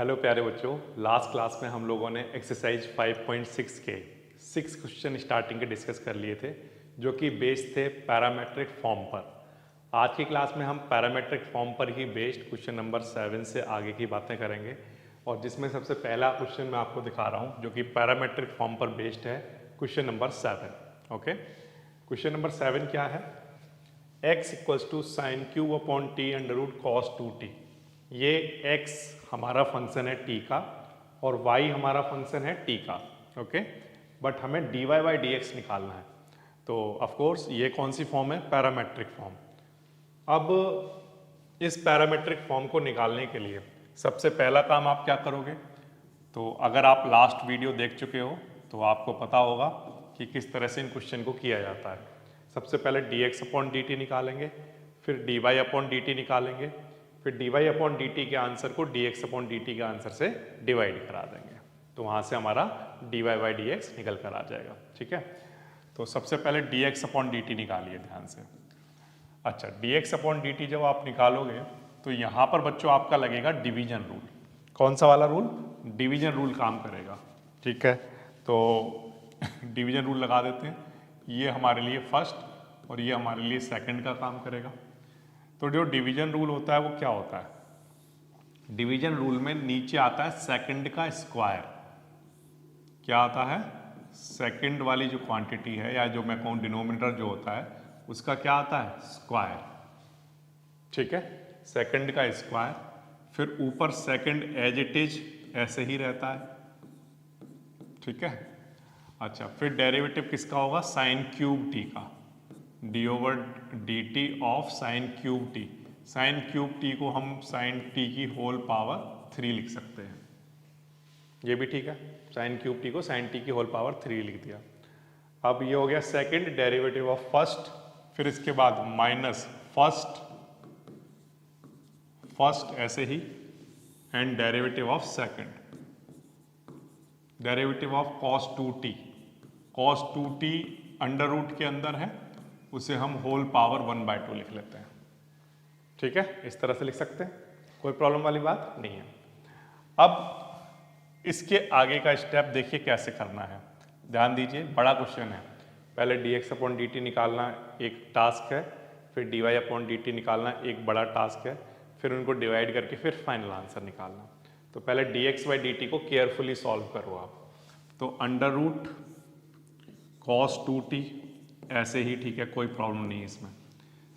Hello प्यारे बच्चों, last class में हम लोगों ने एक्सरसाइज 5.6 के 6 क्वेश्चन स्टार्टिंग के डिस्कस कर लिए थे जो कि बेस्ड थे पैरामेट्रिक फॉर्म पर। आज की क्लास में हम पैरामेट्रिक फॉर्म पर ही बेस्ड क्वेश्चन नंबर 7 से आगे की बातें करेंगे और जिसमें सबसे पहला क्वेश्चन मैं आपको दिखा रहा हूँ जो कि पैरामेट्रिक फॉर्म पर बेस्ड है, question number 7। Okay, question number 7 क्या है? x equals to sine cube upon T under root cos 2t। ये x हमारा फंक्शन है t का और y हमारा फंक्शन है t का। ओके, बट हमें dy बाई डी एक्स निकालना है। तो ऑफ कोर्स ये कौन सी फॉर्म है? Parametric form. अब इस पैरामेट्रिक फॉर्म को निकालने के लिए सबसे पहला काम आप क्या करोगे? तो अगर आप लास्ट वीडियो देख चुके हो तो आपको पता होगा कि किस तरह से इन क्वेश्चन को किया जाता है। सबसे पहले dx अपॉन dt निकालेंगे, फिर dy अपॉन dt निकालेंगे, फिर dy अपॉन dt के आंसर को dx अपॉन dt के आंसर से डिवाइड करा देंगे, तो वहाँ से हमारा dy बाई डी एक्स निकल कर आ जाएगा। ठीक है, तो सबसे पहले dx अपॉन dt निकालिए ध्यान से। अच्छा, dx अपॉन dt जब आप निकालोगे तो यहाँ पर बच्चों आपका लगेगा डिवीजन रूल। कौन सा वाला रूल? डिवीजन रूल काम करेगा। ठीक है, तो डिवीजन रूल लगा देते हैं। ये हमारे लिए फर्स्ट और ये हमारे लिए सेकंड का काम करेगा। तो जो डिवीजन रूल होता है वो क्या होता है? डिवीजन रूल में नीचे आता है सेकंड का स्क्वायर। क्या आता है? सेकंड वाली जो क्वांटिटी है या जो मैं कहूँ डिनोमिनेटर जो होता है उसका क्या आता है? स्क्वायर। ठीक है, सेकंड का स्क्वायर, फिर ऊपर सेकंड एज इट इज ऐसे ही रहता है। ठीक है, अच्छा, फिर डेरिवेटिव किसका होगा? साइन क्यूब टी का, D over D T of sine cube T. Sign cube T को हम साइन टी की होल पावर 3 लिख सकते हैं। ये भी ठीक है, साइन क्यूब टी को साइन टी की होल पावर 3 लिख दिया। अब ये हो गया सेकंड डेरिवेटिव ऑफ फर्स्ट, फिर इसके बाद माइनस फर्स्ट ऐसे ही, and derivative of second, derivative of cos 2t। Cos 2t under root के अंदर है, उसे हम होल पावर 1/2 लिख लेते हैं। ठीक है, इस तरह से लिख सकते हैं, कोई प्रॉब्लम वाली बात नहीं है। अब इसके आगे का स्टेप देखिए कैसे करना है, ध्यान दीजिए, बड़ा क्वेश्चन है। पहले dx अपॉन dt निकालना एक टास्क है, फिर dy अपॉन dt निकालना एक बड़ा टास्क है, फिर उनको डिवाइड करके फिर फाइनल आंसर निकालना। तो पहले dx बाई dt को केयरफुली सॉल्व करो आप। तो अंडर रूट कॉस 2t ऐसे ही, ठीक है, कोई प्रॉब्लम नहीं है इसमें।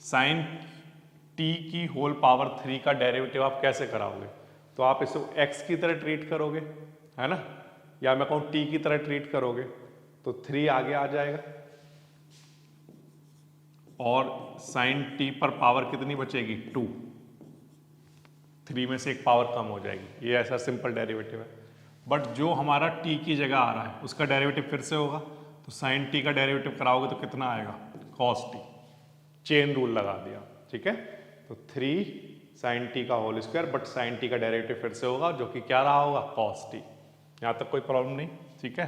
साइन t की होल पावर 3 का डेरिवेटिव आप कैसे कराओगे? तो आप इसे x की तरह ट्रीट करोगे, है ना, या मैं कहूँ t की तरह ट्रीट करोगे, तो 3 आगे आ जाएगा और साइन t पर पावर कितनी बचेगी? 2। 3 में से एक पावर कम हो जाएगी। ये ऐसा सिंपल डेरिवेटिव है। बट जो हमारा t की जगह आ रहा है उसका डेरिवेटिव फिर से होगा, तो साइन t का डेरिवेटिव कराओगे तो कितना आएगा? Cos t। चेन रूल लगा दिया। ठीक है, तो 3 साइन t का whole square, but sine t का डेरिवेटिव फिर से होगा जो कि क्या रहा होगा? Cos t। यहाँ तक कोई प्रॉब्लम नहीं। ठीक है,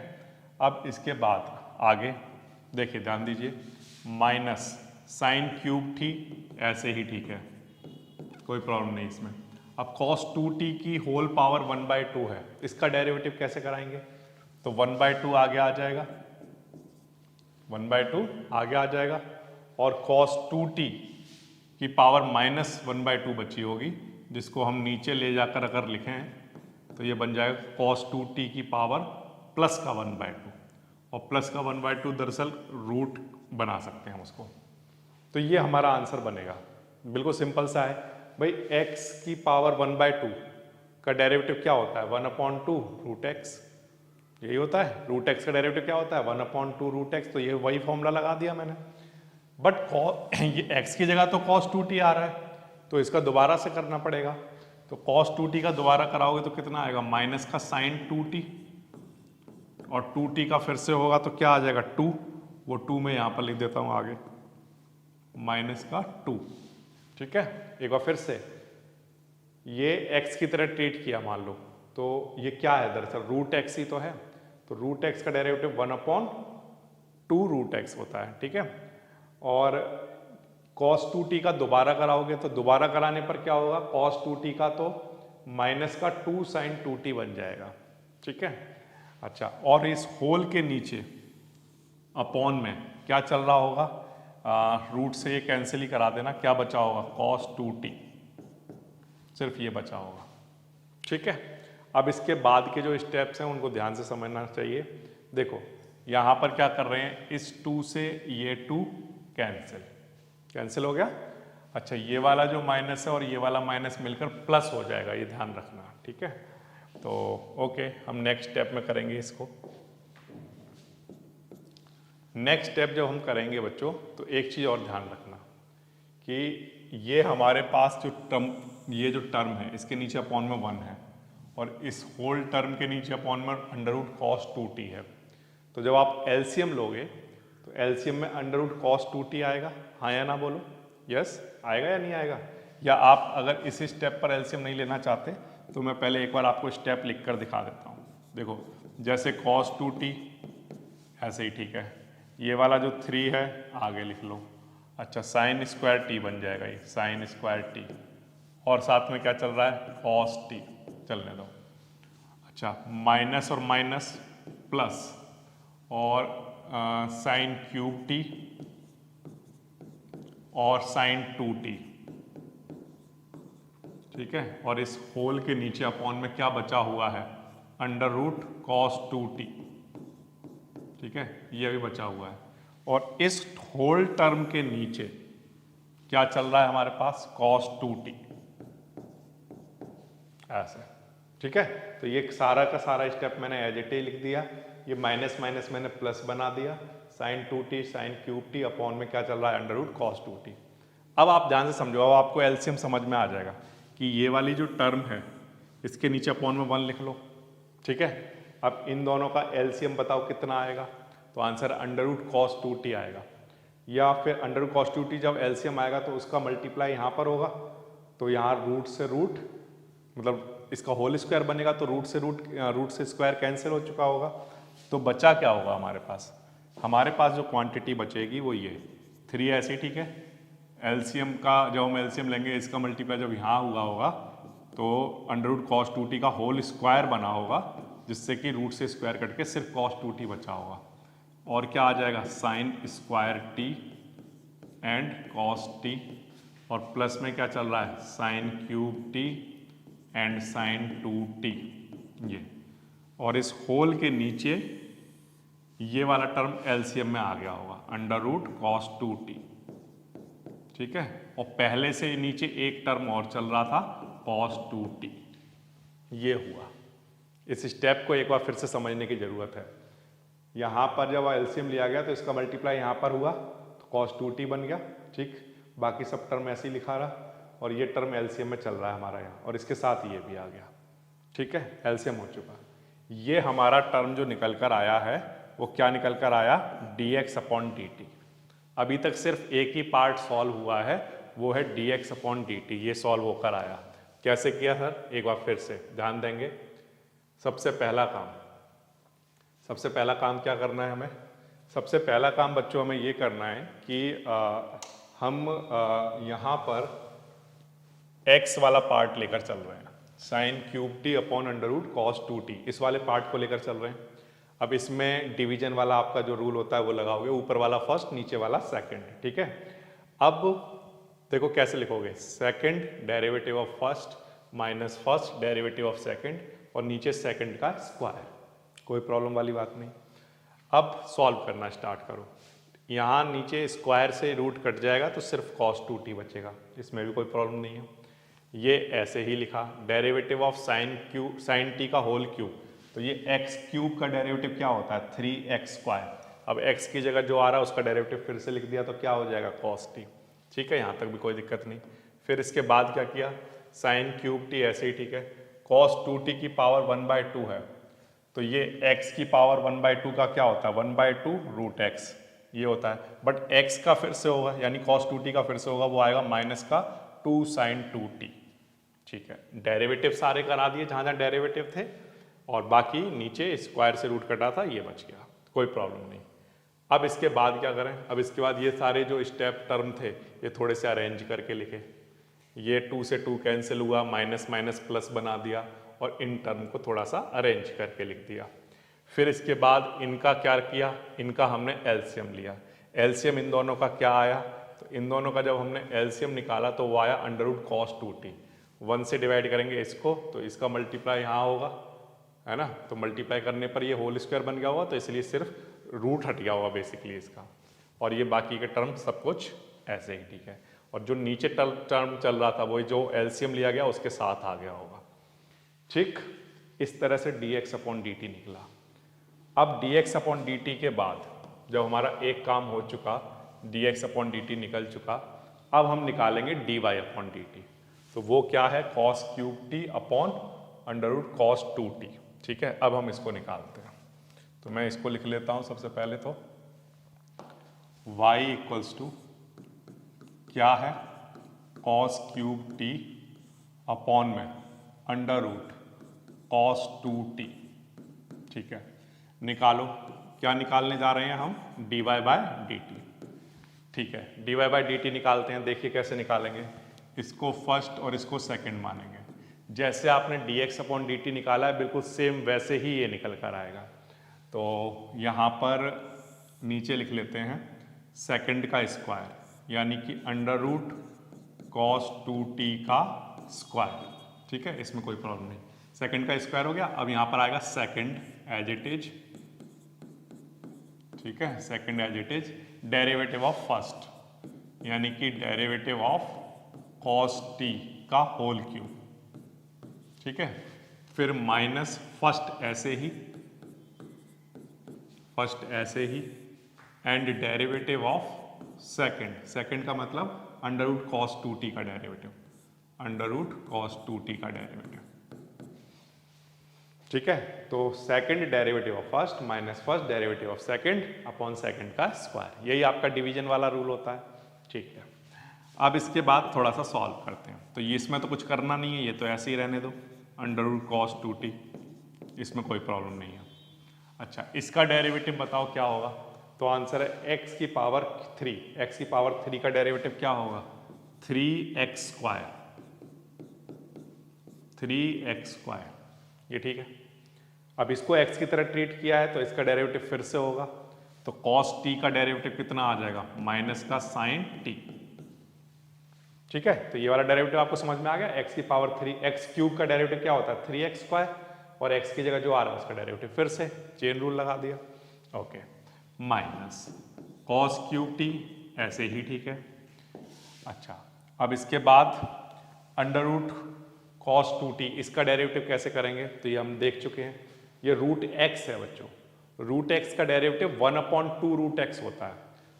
अब इसके बाद आगे देखिए, ध्यान दीजिए, माइनस साइन क्यूब t ऐसे ही, ठीक है, कोई प्रॉब्लम नहीं इसमें। अब cos 2t की होल पावर 1/2 है, इसका डेरिवेटिव कैसे कराएंगे? तो 1/2 आगे आ जाएगा, 1/2 आगे आ जाएगा, और cos 2t की पावर माइनस 1/2 बची होगी, जिसको हम नीचे ले जाकर अगर लिखें तो ये बन जाएगा cos 2t की पावर प्लस का 1/2, और प्लस का 1/2 दरअसल रूट बना सकते हैं हम उसको। तो ये हमारा आंसर बनेगा, बिल्कुल सिंपल सा है भाई। x की पावर 1/2 का डेरिवेटिव क्या होता है? 1/2 रूट x, यही होता है। रूट x का डेरिवेटिव क्या होता है? 1/2 रूट x। तो ये वही फॉर्मूला लगा दिया मैंने। बट ये x की जगह तो cos 2t आ रहा है, तो इसका दोबारा से करना पड़ेगा। तो cos 2t का दोबारा कराओगे तो कितना आएगा? माइनस का साइन 2t, और 2t का फिर से होगा तो क्या आ जाएगा? 2। वो 2 मैं यहाँ पर लिख देता हूँ आगे, माइनस का 2। ठीक है, एक बार फिर से ये x की तरह ट्रीट किया मान लो, तो ये क्या है? दरअसल रूट x ही तो है। तो रूट x का डेरिवेटिव 1/2 रूट x होता है। ठीक है, और cos 2t का दोबारा कराओगे तो दोबारा कराने पर क्या होगा? cos 2t का तो माइनस का 2 साइन 2t बन जाएगा, ठीक है। अच्छा, और इस होल के नीचे अपॉन में क्या चल रहा होगा, रूट से ये कैंसिल ही करा देना, क्या बचा होगा cos 2t, सिर्फ ये बचा होगा, ठीक है। अब इसके बाद के जो स्टेप्स हैं उनको ध्यान से समझना चाहिए। देखो यहाँ पर क्या कर रहे हैं, इस 2 से ये 2 कैंसिल हो गया। अच्छा, ये वाला जो माइनस है और ये वाला माइनस मिलकर प्लस हो जाएगा, ये ध्यान रखना, ठीक है। तो ओके, हम नेक्स्ट स्टेप में करेंगे इसको। नेक्स्ट स्टेप जब हम करेंगे बच्चों, तो एक चीज़ और ध्यान रखना कि ये हमारे पास जो टर्म है इसके नीचे अपॉन में 1 है, और इस होल टर्म के नीचे अपॉन में अंडर रूट cos 2t है। तो जब आप एलसीएम लोगे तो एलसीएम में अंडर रूट cos 2t आएगा, हाँ या ना बोलो, यस आएगा या नहीं आएगा। या आप अगर इस स्टेप पर एलसीएम नहीं लेना चाहते तो मैं पहले एक बार आपको स्टेप लिख कर दिखा देता हूँ। देखो जैसे cos 2t ऐसे ही, ठीक है। ये वाला जो 3 है आगे लिख लो। अच्छा, साइन स्क्वायर टी बन जाएगा, ये साइन स्क्वायर टी, और साथ में क्या चल रहा है cos t, चलने दो। अच्छा, माइनस और माइनस प्लस, और साइन क्यूब टी और साइन 2t, ठीक है। और इस होल के नीचे अपॉन में क्या बचा हुआ है, अंडर रूट cos 2t, ठीक है, ये भी बचा हुआ है। और इस होल टर्म के नीचे क्या चल रहा है हमारे पास, cos 2t, ऐसे, ठीक है। तो ये सारा का सारा स्टेप मैंने एज इट इज लिख दिया। ये माइनस माइनस मैंने प्लस बना दिया, sine 2t sine cube T upon में क्या चल रहा है, अंडर रूट cos 2t। अब आप ध्यान से समझो, अब आपको एलसीएम समझ में आ जाएगा कि ये वाली जो टर्म है इसके नीचे अपॉन में 1 लिख लो, ठीक है। अब इन दोनों का एलसीएम बताओ कितना आएगा, तो answer under root cos 2t आएगा। या फिर अंडर रूट cos 2t जब एलसीएम आएगा तो उसका मल्टीप्लाई यहाँ पर होगा, तो यहाँ रूट से रूट, मतलब इसका होल स्क्वायर बनेगा, तो रूट से स्क्वायर कैंसिल हो चुका होगा। तो बचा क्या होगा हमारे पास, हमारे पास जो क्वांटिटी बचेगी वो ये 3 ऐसे, ठीक है। एलसीएम का जब हम एलसीएम लेंगे, इसका मल्टीप्लाई जब यहाँ हुआ होगा तो अंडर रूट cos 2t का होल स्क्वायर बना होगा, जिससे कि रूट से स्क्वायर कट के सिर्फ cos 2t बचा होगा। और क्या आ जाएगा, sine square t and cos t, और प्लस में क्या चल रहा है, sine cube t and sine 2t, ये। और इस होल के नीचे ये वाला टर्म एलसीएम में आ गया होगा, अंडर रूट cos 2t, ठीक है। और पहले से नीचे एक टर्म और चल रहा था cos 2t, ये हुआ। इस स्टेप को एक बार फिर से समझने की जरूरत है। यहाँ पर जब एलसीएम लिया गया तो इसका मल्टीप्लाई यहाँ पर हुआ तो cos 2t बन गया, ठीक। बाकी सब टर्म ऐसे ही लिखा रहा, और ये टर्म एलसीएम में चल रहा है हमारा यहाँ, और इसके साथ ये भी आ गया, ठीक है, एलसीएम हो चुका। ये हमारा टर्म जो निकल कर आया है वो क्या निकल कर आया, dx अपॉन dt। अभी तक सिर्फ एक ही पार्ट सॉल्व हुआ है, वो है dx अपॉन dt, ये सॉल्व होकर आया। कैसे किया सर, एक बार फिर से ध्यान देंगे। सबसे पहला काम क्या करना है हमें, सबसे पहला काम बच्चों हमें ये करना है कि हम यहाँ पर x वाला पार्ट लेकर चल रहे हैं, sine cube T upon under root cos 2t, इस वाले पार्ट को लेकर चल रहे हैं। अब इसमें डिवीजन वाला आपका जो रूल होता है वो लगाओगे, ऊपर वाला फर्स्ट नीचे वाला सेकंड, ठीक है। अब देखो कैसे लिखोगे, second derivative of first minus first derivative of second, और नीचे सेकंड का स्क्वायर, कोई प्रॉब्लम वाली बात नहीं। अब सॉल्व करना स्टार्ट करो। यहाँ नीचे स्क्वायर से रूट कट जाएगा तो सिर्फ cos 2t बचेगा, इसमें भी कोई प्रॉब्लम नहीं है। ये ऐसे ही लिखा, डेरिवेटिव ऑफ साइन t का होल क्यूब, तो ये x क्यूब का डेरिवेटिव क्या होता है, 3x स्क्वायर। अब x की जगह जो आ रहा है उसका डेरिवेटिव फिर से लिख दिया तो क्या हो जाएगा cos t, ठीक है, यहाँ तक भी कोई दिक्कत नहीं। फिर इसके बाद क्या किया, साइन क्यूब t ऐसे ही, ठीक है। cos 2t की पावर 1/2 है, तो ये x की पावर 1/2 का क्या होता है, 1/2 रूट x, ये होता है। बट x का फिर से होगा, यानी cos 2t का फिर से होगा, वो आएगा माइनस का 2 साइन 2t, ठीक है। डेरिवेटिव सारे करा दिए जहाँ जहाँ डेरिवेटिव थे, और बाकी नीचे स्क्वायर से रूट कटा था, ये बच गया, कोई प्रॉब्लम नहीं। अब इसके बाद क्या करें, अब इसके बाद ये सारे जो स्टेप टर्म थे ये थोड़े से अरेंज करके लिखे। ये 2 से 2 कैंसिल हुआ, माइनस माइनस प्लस बना दिया और इन टर्म को थोड़ा सा अरेंज करके लिख दिया। फिर इसके बाद इनका क्या किया, इनका हमने एलसीएम लिया। एलसीएम इन दोनों का क्या आया, तो इन दोनों का जब हमने एलसीएम निकाला तो वो आया अंडर रूट कॉस 2t। 1 से डिवाइड करेंगे इसको तो इसका मल्टीप्लाई यहाँ होगा, है ना, तो मल्टीप्लाई करने पर ये होल स्क्वायर बन गया होगा, तो इसलिए सिर्फ रूट हट गया होगा बेसिकली इसका, और ये बाकी के टर्म सब कुछ ऐसे ही ठीक है। और जो नीचे टर्म चल रहा था वो जो एलसीएम लिया गया उसके साथ आ गया होगा। ठीक, इस तरह से dx अपॉन dt निकला। अब dx अपॉन dt के बाद जब हमारा एक काम हो चुका, dx अपॉन dt निकल चुका, अब हम निकालेंगे dy अपॉन dt। तो वो क्या है, cos cube t upon under root cos 2t। ठीक है, अब हम इसको निकालते हैं। तो मैं इसको लिख लेता हूं सबसे पहले तो y इक्वल्स टू क्या है, cos क्यूब t अपॉन में अंडर रूट cos 2t। ठीक है, निकालो, क्या निकालने जा रहे हैं हम, dy बाय dt। ठीक है, dy बाय dt निकालते हैं। देखिए कैसे निकालेंगे, इसको फर्स्ट और इसको सेकंड मानेंगे। जैसे आपने dx अपॉन dt निकाला है बिल्कुल सेम वैसे ही ये निकल कर आएगा। तो यहाँ पर नीचे लिख लेते हैं सेकंड का स्क्वायर, यानी कि अंडर रूट cos 2t का स्क्वायर। ठीक है, इसमें कोई प्रॉब्लम नहीं, सेकंड का स्क्वायर हो गया। अब यहाँ पर आएगा सेकंड एज इट इज। ठीक है, second as it is, derivative of first, यानी कि डेरिवेटिव ऑफ cos t का होल क्यूब। ठीक है, फिर माइनस फर्स्ट ऐसे ही, फर्स्ट ऐसे ही, and derivative of second, second का मतलब अंडर रूट cos 2t का derivative, under root cos 2t का डेरिवेटिव। ठीक है, तो second derivative of first minus first derivative of second upon second का स्क्वायर, यही आपका डिवीजन वाला रूल होता है। ठीक है, अब इसके बाद थोड़ा सा सॉल्व करते हैं। तो ये इसमें तो कुछ करना नहीं है, ये तो ऐसे ही रहने दो, अंडर रूट cos 2t, इसमें कोई प्रॉब्लम नहीं है। अच्छा, इसका डेरिवेटिव बताओ क्या होगा, तो आंसर है x की पावर 3। x की पावर 3 का डेरिवेटिव क्या होगा, 3x स्क्वायर, 3x स्क्वायर, ये ठीक है। अब इसको x की तरह ट्रीट किया है तो इसका डेरिवेटिव फिर से होगा, तो cos t का डेरिवेटिव कितना आ जाएगा, माइनस का sin t। ठीक है, तो ये वाला डेरिवेटिव आपको समझ में आ गया। x की पावर 3, x क्यूब का डेरिवेटिव क्या होता है, 3x स्क्वायर, और x की जगह जो आ रहा है उसका डेरिवेटिव फिर से चेन रूल लगा दिया। Okay, minus cos cube t ऐसे ही ठीक है। अच्छा, अब इसके बाद अंडर रूट cos 2t, इसका डेरिवेटिव कैसे करेंगे, तो ये हम देख चुके हैं। ये रूट x है बच्चों, रूट x का डेरिवेटिव 1/2 रूट x होता है।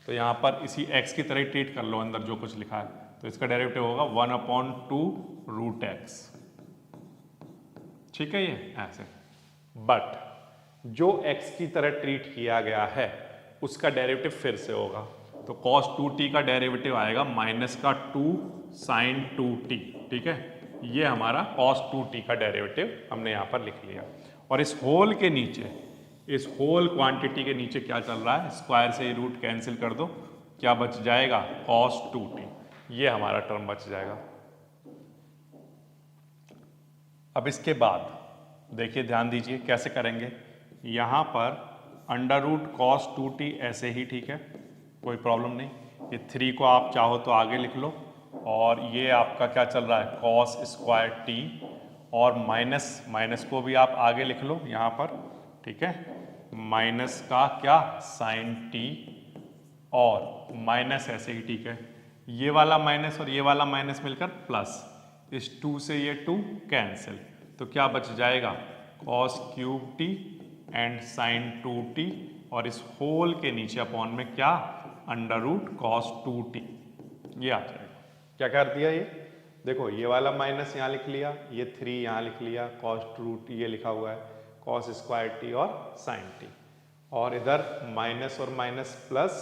तो यहाँ पर इसी x की तरह ट्रीट कर लो, अंदर जो कुछ लिखा है, तो इसका डेरिवेटिव होगा 1/2 रूट x। ठीक है, ये ऐसे। बट जो x की तरह ट्रीट किया गया है उसका डेरिवेटिव फिर से होगा, तो cos 2t का डेरिवेटिव आएगा माइनस का 2 sin 2t। ठीक है, ये हमारा cos 2t का डेरिवेटिव हमने यहाँ पर लिख लिया। और इस होल के नीचे, इस होल क्वांटिटी के नीचे क्या चल रहा है, स्क्वायर से रूट कैंसिल कर दो, क्या बच जाएगा, cos 2t, ये हमारा टर्म बच जाएगा। अब इसके बाद देखिए, ध्यान दीजिए कैसे करेंगे। यहाँ पर अंडर रूट cos 2t ऐसे ही ठीक है, कोई प्रॉब्लम नहीं। ये 3 को आप चाहो तो आगे लिख लो, और ये आपका क्या चल रहा है, cos स्क्वायर t, और माइनस को भी आप आगे लिख लो यहाँ पर। ठीक है, माइनस का क्या, sin t, और माइनस ऐसे ही ठीक है, ये वाला माइनस और ये वाला माइनस मिलकर प्लस, इस 2 से ये 2 कैंसिल, तो क्या बच जाएगा, cos cube t and sin 2t, और इस होल के नीचे अपॉन में क्या, अंडर रूट cos 2t, ये आ जाएगा। क्या कर दिया ये, देखो ये वाला माइनस यहाँ लिख लिया, ये 3 यहाँ लिख लिया, cos 2t ये लिखा हुआ है, cos स्क्वायर t और sin t, और इधर माइनस और minus plus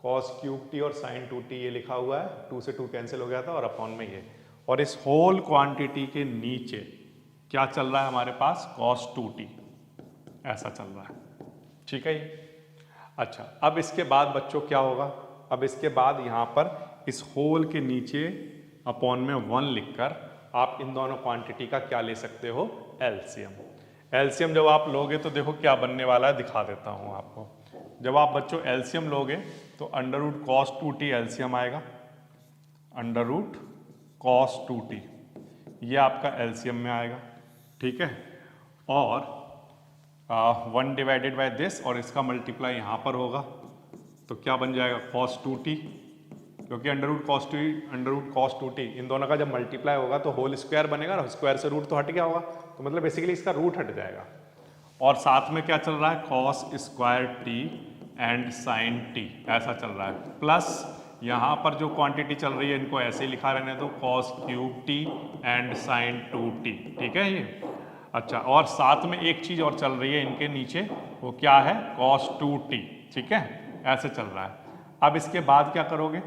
cos cube t और sin 2t ये लिखा हुआ है, 2 से 2 कैंसिल हो गया था, और अपॉन में ये, और इस होल क्वांटिटी के नीचे क्या चल रहा है हमारे पास, cos 2t ऐसा चल रहा है। ठीक है ये। अच्छा, अब इसके बाद बच्चों क्या होगा, अब इसके बाद यहाँ पर इस होल के नीचे अपॉन में 1 लिखकर आप इन दोनों क्वांटिटी का क्या ले सकते हो, एलसीएम। एलसीएम जब आप लोगे तो देखो क्या बनने वाला है, दिखा देता हूँ आपको। जब आप बच्चों एलसीएम लोगे तो under root cos 2t LCM आएगा, अंडर रूट कॉस 2t ये आपका एलसीएम में आएगा, ठीक है। और 1 डिवाइडेड बाय दिस और इसका मल्टीप्लाई यहाँ पर होगा तो क्या बन जाएगा, कॉस 2t, क्योंकि अंडर रूट कॉस 2t इन दोनों का जब मल्टीप्लाई होगा तो होल स्क्वायर बनेगा ना, स्क्वायर से रूट तो हट गया होगा, तो मतलब बेसिकली इसका रूट हट जाएगा। और साथ में क्या चल रहा है, cos square t and sine t ऐसा चल रहा है, प्लस यहाँ पर जो क्वांटिटी चल रही है इनको ऐसे ही लिखा रहने दो, cos cube t and sine 2t, ठीक है ये। अच्छा, और साथ में एक चीज और चल रही है इनके नीचे, वो क्या है, कॉस 2t, ठीक है, ऐसे चल रहा है। अब इसके बाद क्या करोगे,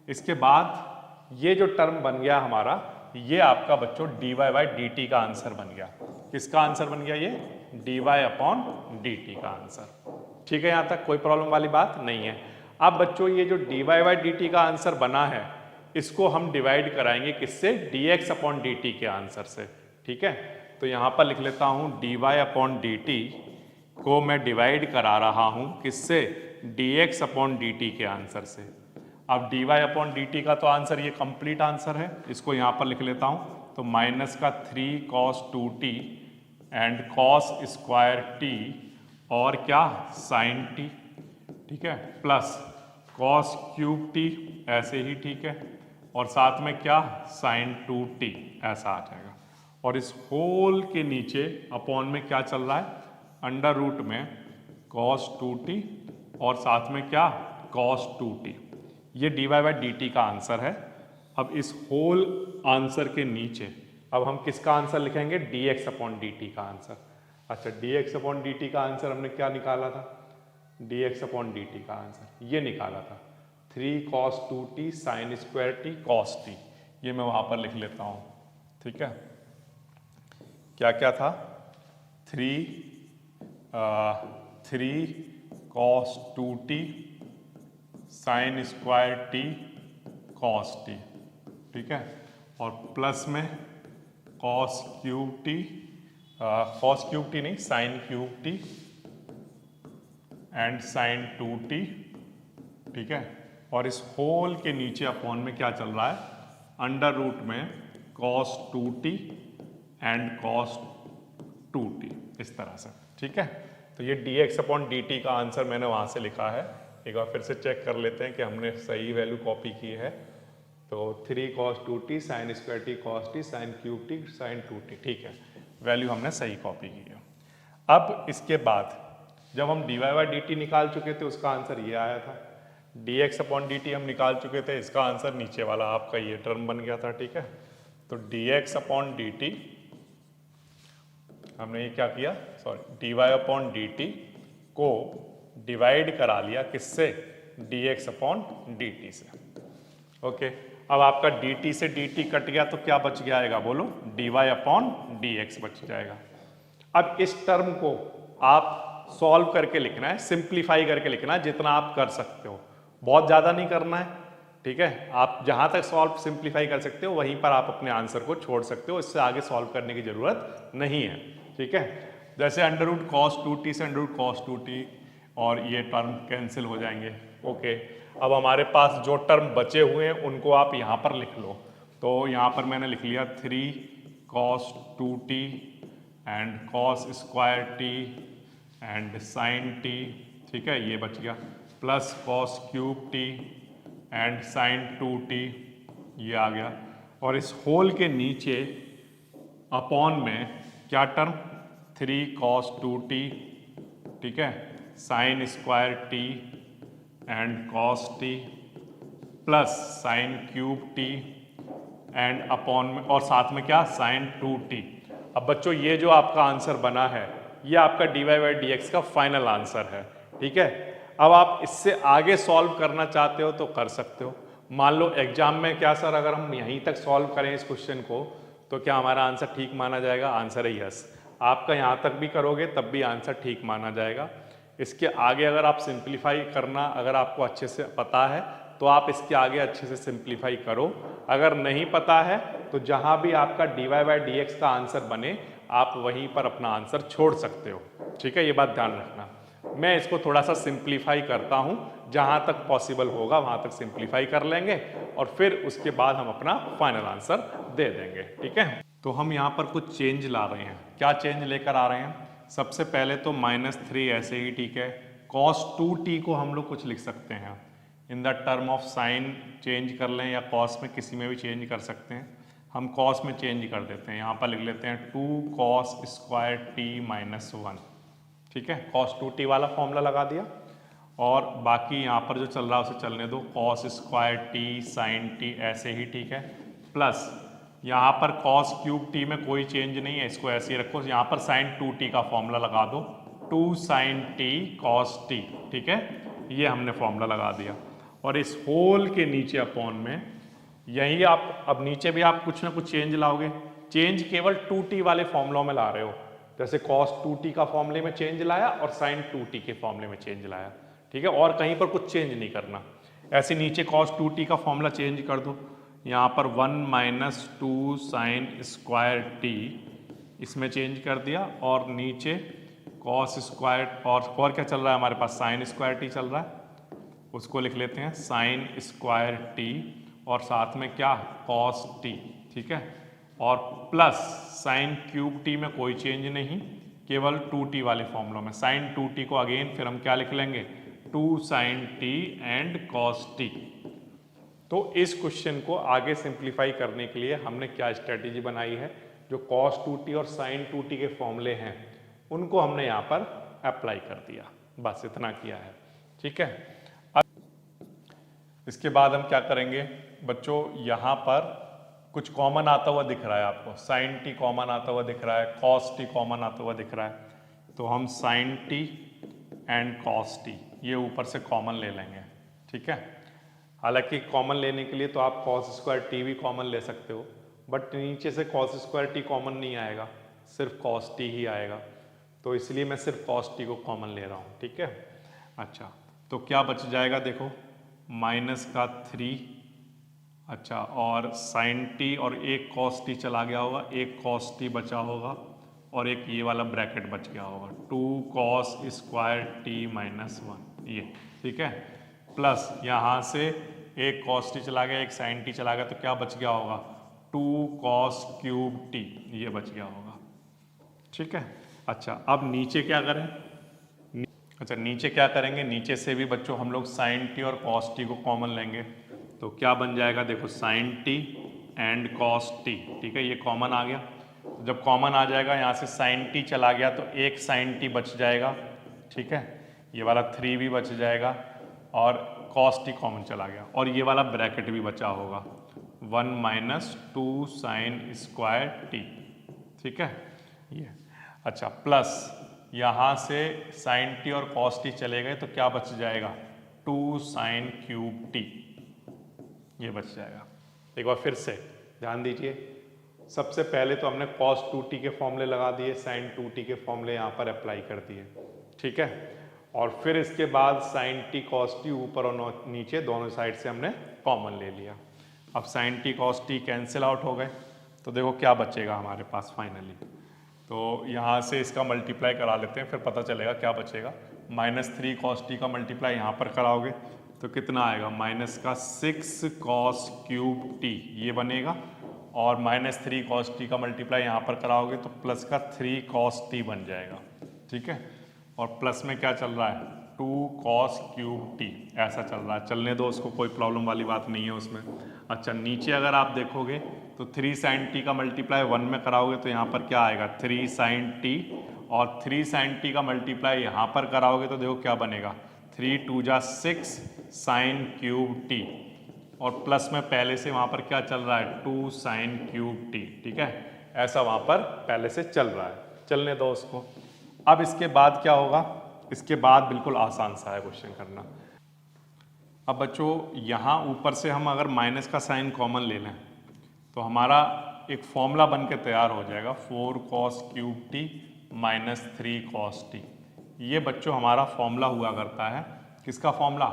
इसके बाद ये जो टर्म बन गया हमारा, ये आपका बच्चों dy बाई dt का आंसर बन गया। किसका आंसर बन गया, ये dy अपॉन dt का आंसर, ठीक है। यहाँ तक कोई प्रॉब्लम वाली बात नहीं है। अब बच्चों ये जो dy बाई dt का आंसर बना है, इसको हम डिवाइड कराएंगे किससे, dx अपॉन dt के आंसर से, ठीक है। तो यहाँ पर लिख लेता हूँ dy अपॉन dt को मैं डिवाइड करा रहा हूँ किससे, dx अपॉन dt के आंसर से। अब dy अपॉन dt का तो आंसर ये कंप्लीट आंसर है, इसको यहाँ पर लिख लेता हूँ, तो माइनस का 3 cos 2t and cos square t और क्या साइन t, ठीक है, प्लस cos क्यूब t ऐसे ही, ठीक है, और साथ में क्या साइन 2t ऐसा आ जाएगा। और इस होल के नीचे अपॉन में क्या चल रहा है, अंडर रूट में cos 2t और साथ में क्या cos 2t, ये dy बाई dt का आंसर है। अब इस होल आंसर के नीचे अब हम किसका आंसर लिखेंगे, dx अपॉन dt का आंसर। अच्छा, dx अपॉन dt का आंसर हमने क्या निकाला था, dx अपॉन dt का आंसर ये निकाला था 3 cos 2t sine square t cos t, ये मैं वहाँ पर लिख लेता हूँ, ठीक है। क्या क्या था, 3 cos 2t sine square t cos t, ठीक है, और प्लस में cos क्यूब t नहीं sine cube t and sine 2t, ठीक है। और इस होल के नीचे अपॉन में क्या चल रहा है, अंडर रूट में cos 2t and cos 2t, इस तरह से, ठीक है। तो ये dx अपॉन dt का आंसर मैंने वहाँ से लिखा है। एक बार फिर से चेक कर लेते हैं कि हमने सही वैल्यू कॉपी की है। तो 3 cos 2t sine square t cos t sine cube t sine 2t, ठीक है, वैल्यू हमने सही कॉपी की है। अब इसके बाद जब हम dy बाई dt निकाल चुके थे उसका आंसर ये आया था, dx अपॉन dt हम निकाल चुके थे, इसका आंसर नीचे वाला आपका ये टर्म बन गया था, ठीक है। तो dx अपॉन dt हमने ये क्या किया, सॉरी dy अपॉन dt को डिवाइड करा लिया किससे, dx अपॉन dt से, ओके। अब आपका dt से dt कट गया तो क्या बच गया आएगा, बोलो, dy अपॉन dx बच जाएगा। अब इस टर्म को आप सॉल्व करके लिखना है, सिंप्लीफाई करके लिखना है जितना आप कर सकते हो, बहुत ज़्यादा नहीं करना है, ठीक है। आप जहाँ तक सॉल्व सिंप्लीफाई कर सकते हो वहीं पर आप अपने आंसर को छोड़ सकते हो, इससे आगे सॉल्व करने की ज़रूरत नहीं है, ठीक है। जैसे अंडर रूट कॉस 2t से अंडर रूट कॉस 2t और ये टर्म कैंसिल हो जाएंगे, ओके। अब हमारे पास जो टर्म बचे हुए हैं उनको आप यहाँ पर लिख लो। तो यहाँ पर मैंने लिख लिया 3 cos 2t and cos square t and sine t, ठीक है, ये बच गया, plus cos cube t and sine 2t, ये आ गया। और इस होल के नीचे अपॉन में क्या टर्म, 3 cos 2t, ठीक है, sign square t and cos t plus sign cube t and upon में और साथ में क्या साइन 2t। अब बच्चों ये जो आपका आंसर बना है ये आपका dy बाई dx का फाइनल आंसर है, ठीक है। अब आप इससे आगे सॉल्व करना चाहते हो तो कर सकते हो। मान लो एग्जाम में क्या सर, अगर हम यहीं तक सॉल्व करें इस क्वेश्चन को तो क्या हमारा आंसर ठीक माना जाएगा, आंसर है यस। आपका यहाँ तक भी करोगे तब भी आंसर ठीक माना जाएगा। इसके आगे अगर आप सिंप्लीफाई करना अगर आपको अच्छे से पता है तो आप इसके आगे अच्छे से सिंप्लीफाई करो। अगर नहीं पता है तो जहां भी आपका dy/dx का आंसर बने आप वहीं पर अपना आंसर छोड़ सकते हो। ठीक है, ये बात ध्यान रखना। मैं इसको थोड़ा सा सिंप्लीफाई करता हूं, जहां तक पॉसिबल होगा वहां तक सिंप्लीफाई कर लेंगे और फिर उसके बाद हम अपना फाइनल आंसर दे देंगे। ठीक है, तो हम यहाँ पर कुछ चेंज ला रहे हैं। क्या चेंज लेकर आ रहे हैं? सबसे पहले तो -3 ऐसे ही ठीक है। cos 2t को हम लोग कुछ लिख सकते हैं in the term of sine, change कर लें या cos में किसी में भी चेंज कर सकते हैं। हम cos में चेंज कर देते हैं, यहाँ पर लिख लेते हैं 2 cos स्क्वायर t -1। ठीक है, cos 2t वाला फॉर्मूला लगा दिया और बाकी यहाँ पर जो चल रहा है उसे चलने दो, cos square t sin t ऐसे ही ठीक है, प्लस यहाँ पर cos क्यूब t में कोई चेंज नहीं है, इसको ऐसे ही रखो। यहाँ पर sin 2t का फॉर्मूला लगा दो, 2 sin t cos t। ठीक है, ये हमने फॉर्मूला लगा दिया और इस होल के नीचे अपॉन में यही आप अब नीचे भी आप कुछ ना कुछ चेंज लाओगे। चेंज केवल 2t वाले फॉर्मूलों में ला रहे हो, जैसे cos 2t का फॉर्मूले में चेंज लाया और sin 2t के फॉर्मूले में चेंज लाया। ठीक है, और कहीं पर कुछ चेंज नहीं करना। ऐसे नीचे cos 2t का फॉर्मूला चेंज कर दो, यहाँ पर 1 - 2 sin स्क्वायर t इसमें चेंज कर दिया और नीचे cos स्क्वायर और क्या चल रहा है हमारे पास, sin स्क्वायर t चल रहा है, उसको लिख लेते हैं sin स्क्वायर t और साथ में क्या cos t। ठीक है, और प्लस sin क्यूब t में कोई चेंज नहीं, केवल 2t वाले फॉर्मूलों में sin 2t को अगेन फिर हम क्या लिख लेंगे, 2 sin t and cos t। तो इस क्वेश्चन को आगे सिंप्लीफाई करने के लिए हमने क्या स्ट्रेटेजी बनाई है, जो cos 2t और sin 2t के फॉर्मूले हैं उनको हमने यहाँ पर अप्लाई कर दिया, बस इतना किया है। ठीक है, अब इसके बाद हम क्या करेंगे बच्चों, यहाँ पर कुछ कॉमन आता हुआ दिख रहा है आपको, sin t कॉमन आता हुआ दिख रहा है, cos t कॉमन आता हुआ दिख रहा है, तो हम sin t and cos t ये ऊपर से कॉमन ले लेंगे। ठीक है, हालांकि कॉमन लेने के लिए तो आप cos स्क्वायर t भी कॉमन ले सकते हो, बट नीचे से cos स्क्वायर t कॉमन नहीं आएगा, सिर्फ cos t ही आएगा, तो इसलिए मैं सिर्फ cos t को कॉमन ले रहा हूँ। ठीक है, अच्छा तो क्या बच जाएगा देखो, -3, अच्छा और sin t और एक cos t चला गया होगा, एक cos t बचा होगा और एक ये वाला ब्रैकेट बच गया होगा, 2 cos स्क्वायर t -1 ये। ठीक है, प्लस यहाँ से एक cos t चला गया, एक sin t चला गया, तो क्या बच गया होगा, 2 cos क्यूब t ये बच गया होगा। ठीक है, अच्छा अब नीचे क्या करें, अच्छा नीचे क्या करेंगे, नीचे से भी बच्चों हम लोग sin t और cos t को कॉमन लेंगे, तो क्या बन जाएगा देखो, sin t and cos t। ठीक है, ये कॉमन आ गया, जब कॉमन आ जाएगा यहाँ से sin t चला गया तो एक sin t बच जाएगा। ठीक है, ये वाला 3 भी बच जाएगा और cos t कॉमन चला गया और ये वाला ब्रैकेट भी बचा होगा, 1 - 2 sin स्क्वायर t। ठीक है, ये अच्छा प्लस यहाँ से sin t और cos t चले गए तो क्या बच जाएगा, 2 sin क्यूब t ये बच जाएगा। एक बार फिर से ध्यान दीजिए, सबसे पहले तो हमने cos 2t के फॉर्मूले लगा दिए, sin 2t के फॉर्मूले यहाँ पर अप्लाई कर दिए। ठीक है, और फिर इसके बाद sin t cos t ऊपर और नीचे दोनों साइड से हमने कॉमन ले लिया। अब sin t cos t cancel out हो गए, तो देखो क्या बचेगा हमारे पास फाइनली, तो यहाँ से इसका मल्टीप्लाई करा लेते हैं, फिर पता चलेगा क्या बचेगा। -3 cos t का मल्टीप्लाई यहाँ पर कराओगे तो कितना आएगा, -6 cos क्यूब t ये बनेगा, और -3 cos t का मल्टीप्लाई यहाँ पर कराओगे तो प्लस का 3 cos t बन जाएगा। ठीक है, और प्लस में क्या चल रहा है, 2 cos क्यूब t ऐसा चल रहा है, चलने दो उसको, कोई प्रॉब्लम वाली बात नहीं है उसमें। अच्छा नीचे अगर आप देखोगे तो 3 sin t का मल्टीप्लाई 1 में कराओगे तो यहाँ पर क्या आएगा, 3 sin t, और 3 sin t का मल्टीप्लाई यहाँ पर कराओगे तो देखो क्या बनेगा, 3 2 जा 6 sin क्यूब t, और प्लस में पहले से वहाँ पर क्या चल रहा है, 2 sin क्यूब t। ठीक है, ऐसा वहाँ पर पहले से चल रहा है, चलने दो उसको। अब इसके बाद क्या होगा, इसके बाद बिल्कुल आसान सा है क्वेश्चन करना। अब बच्चों यहाँ ऊपर से हम अगर माइनस का साइन कॉमन ले लें तो हमारा एक फॉर्मूला बन के तैयार हो जाएगा, 4 cos cube t -3 cos t। ये बच्चों हमारा फॉर्मूला हुआ करता है, किसका फॉर्मूला,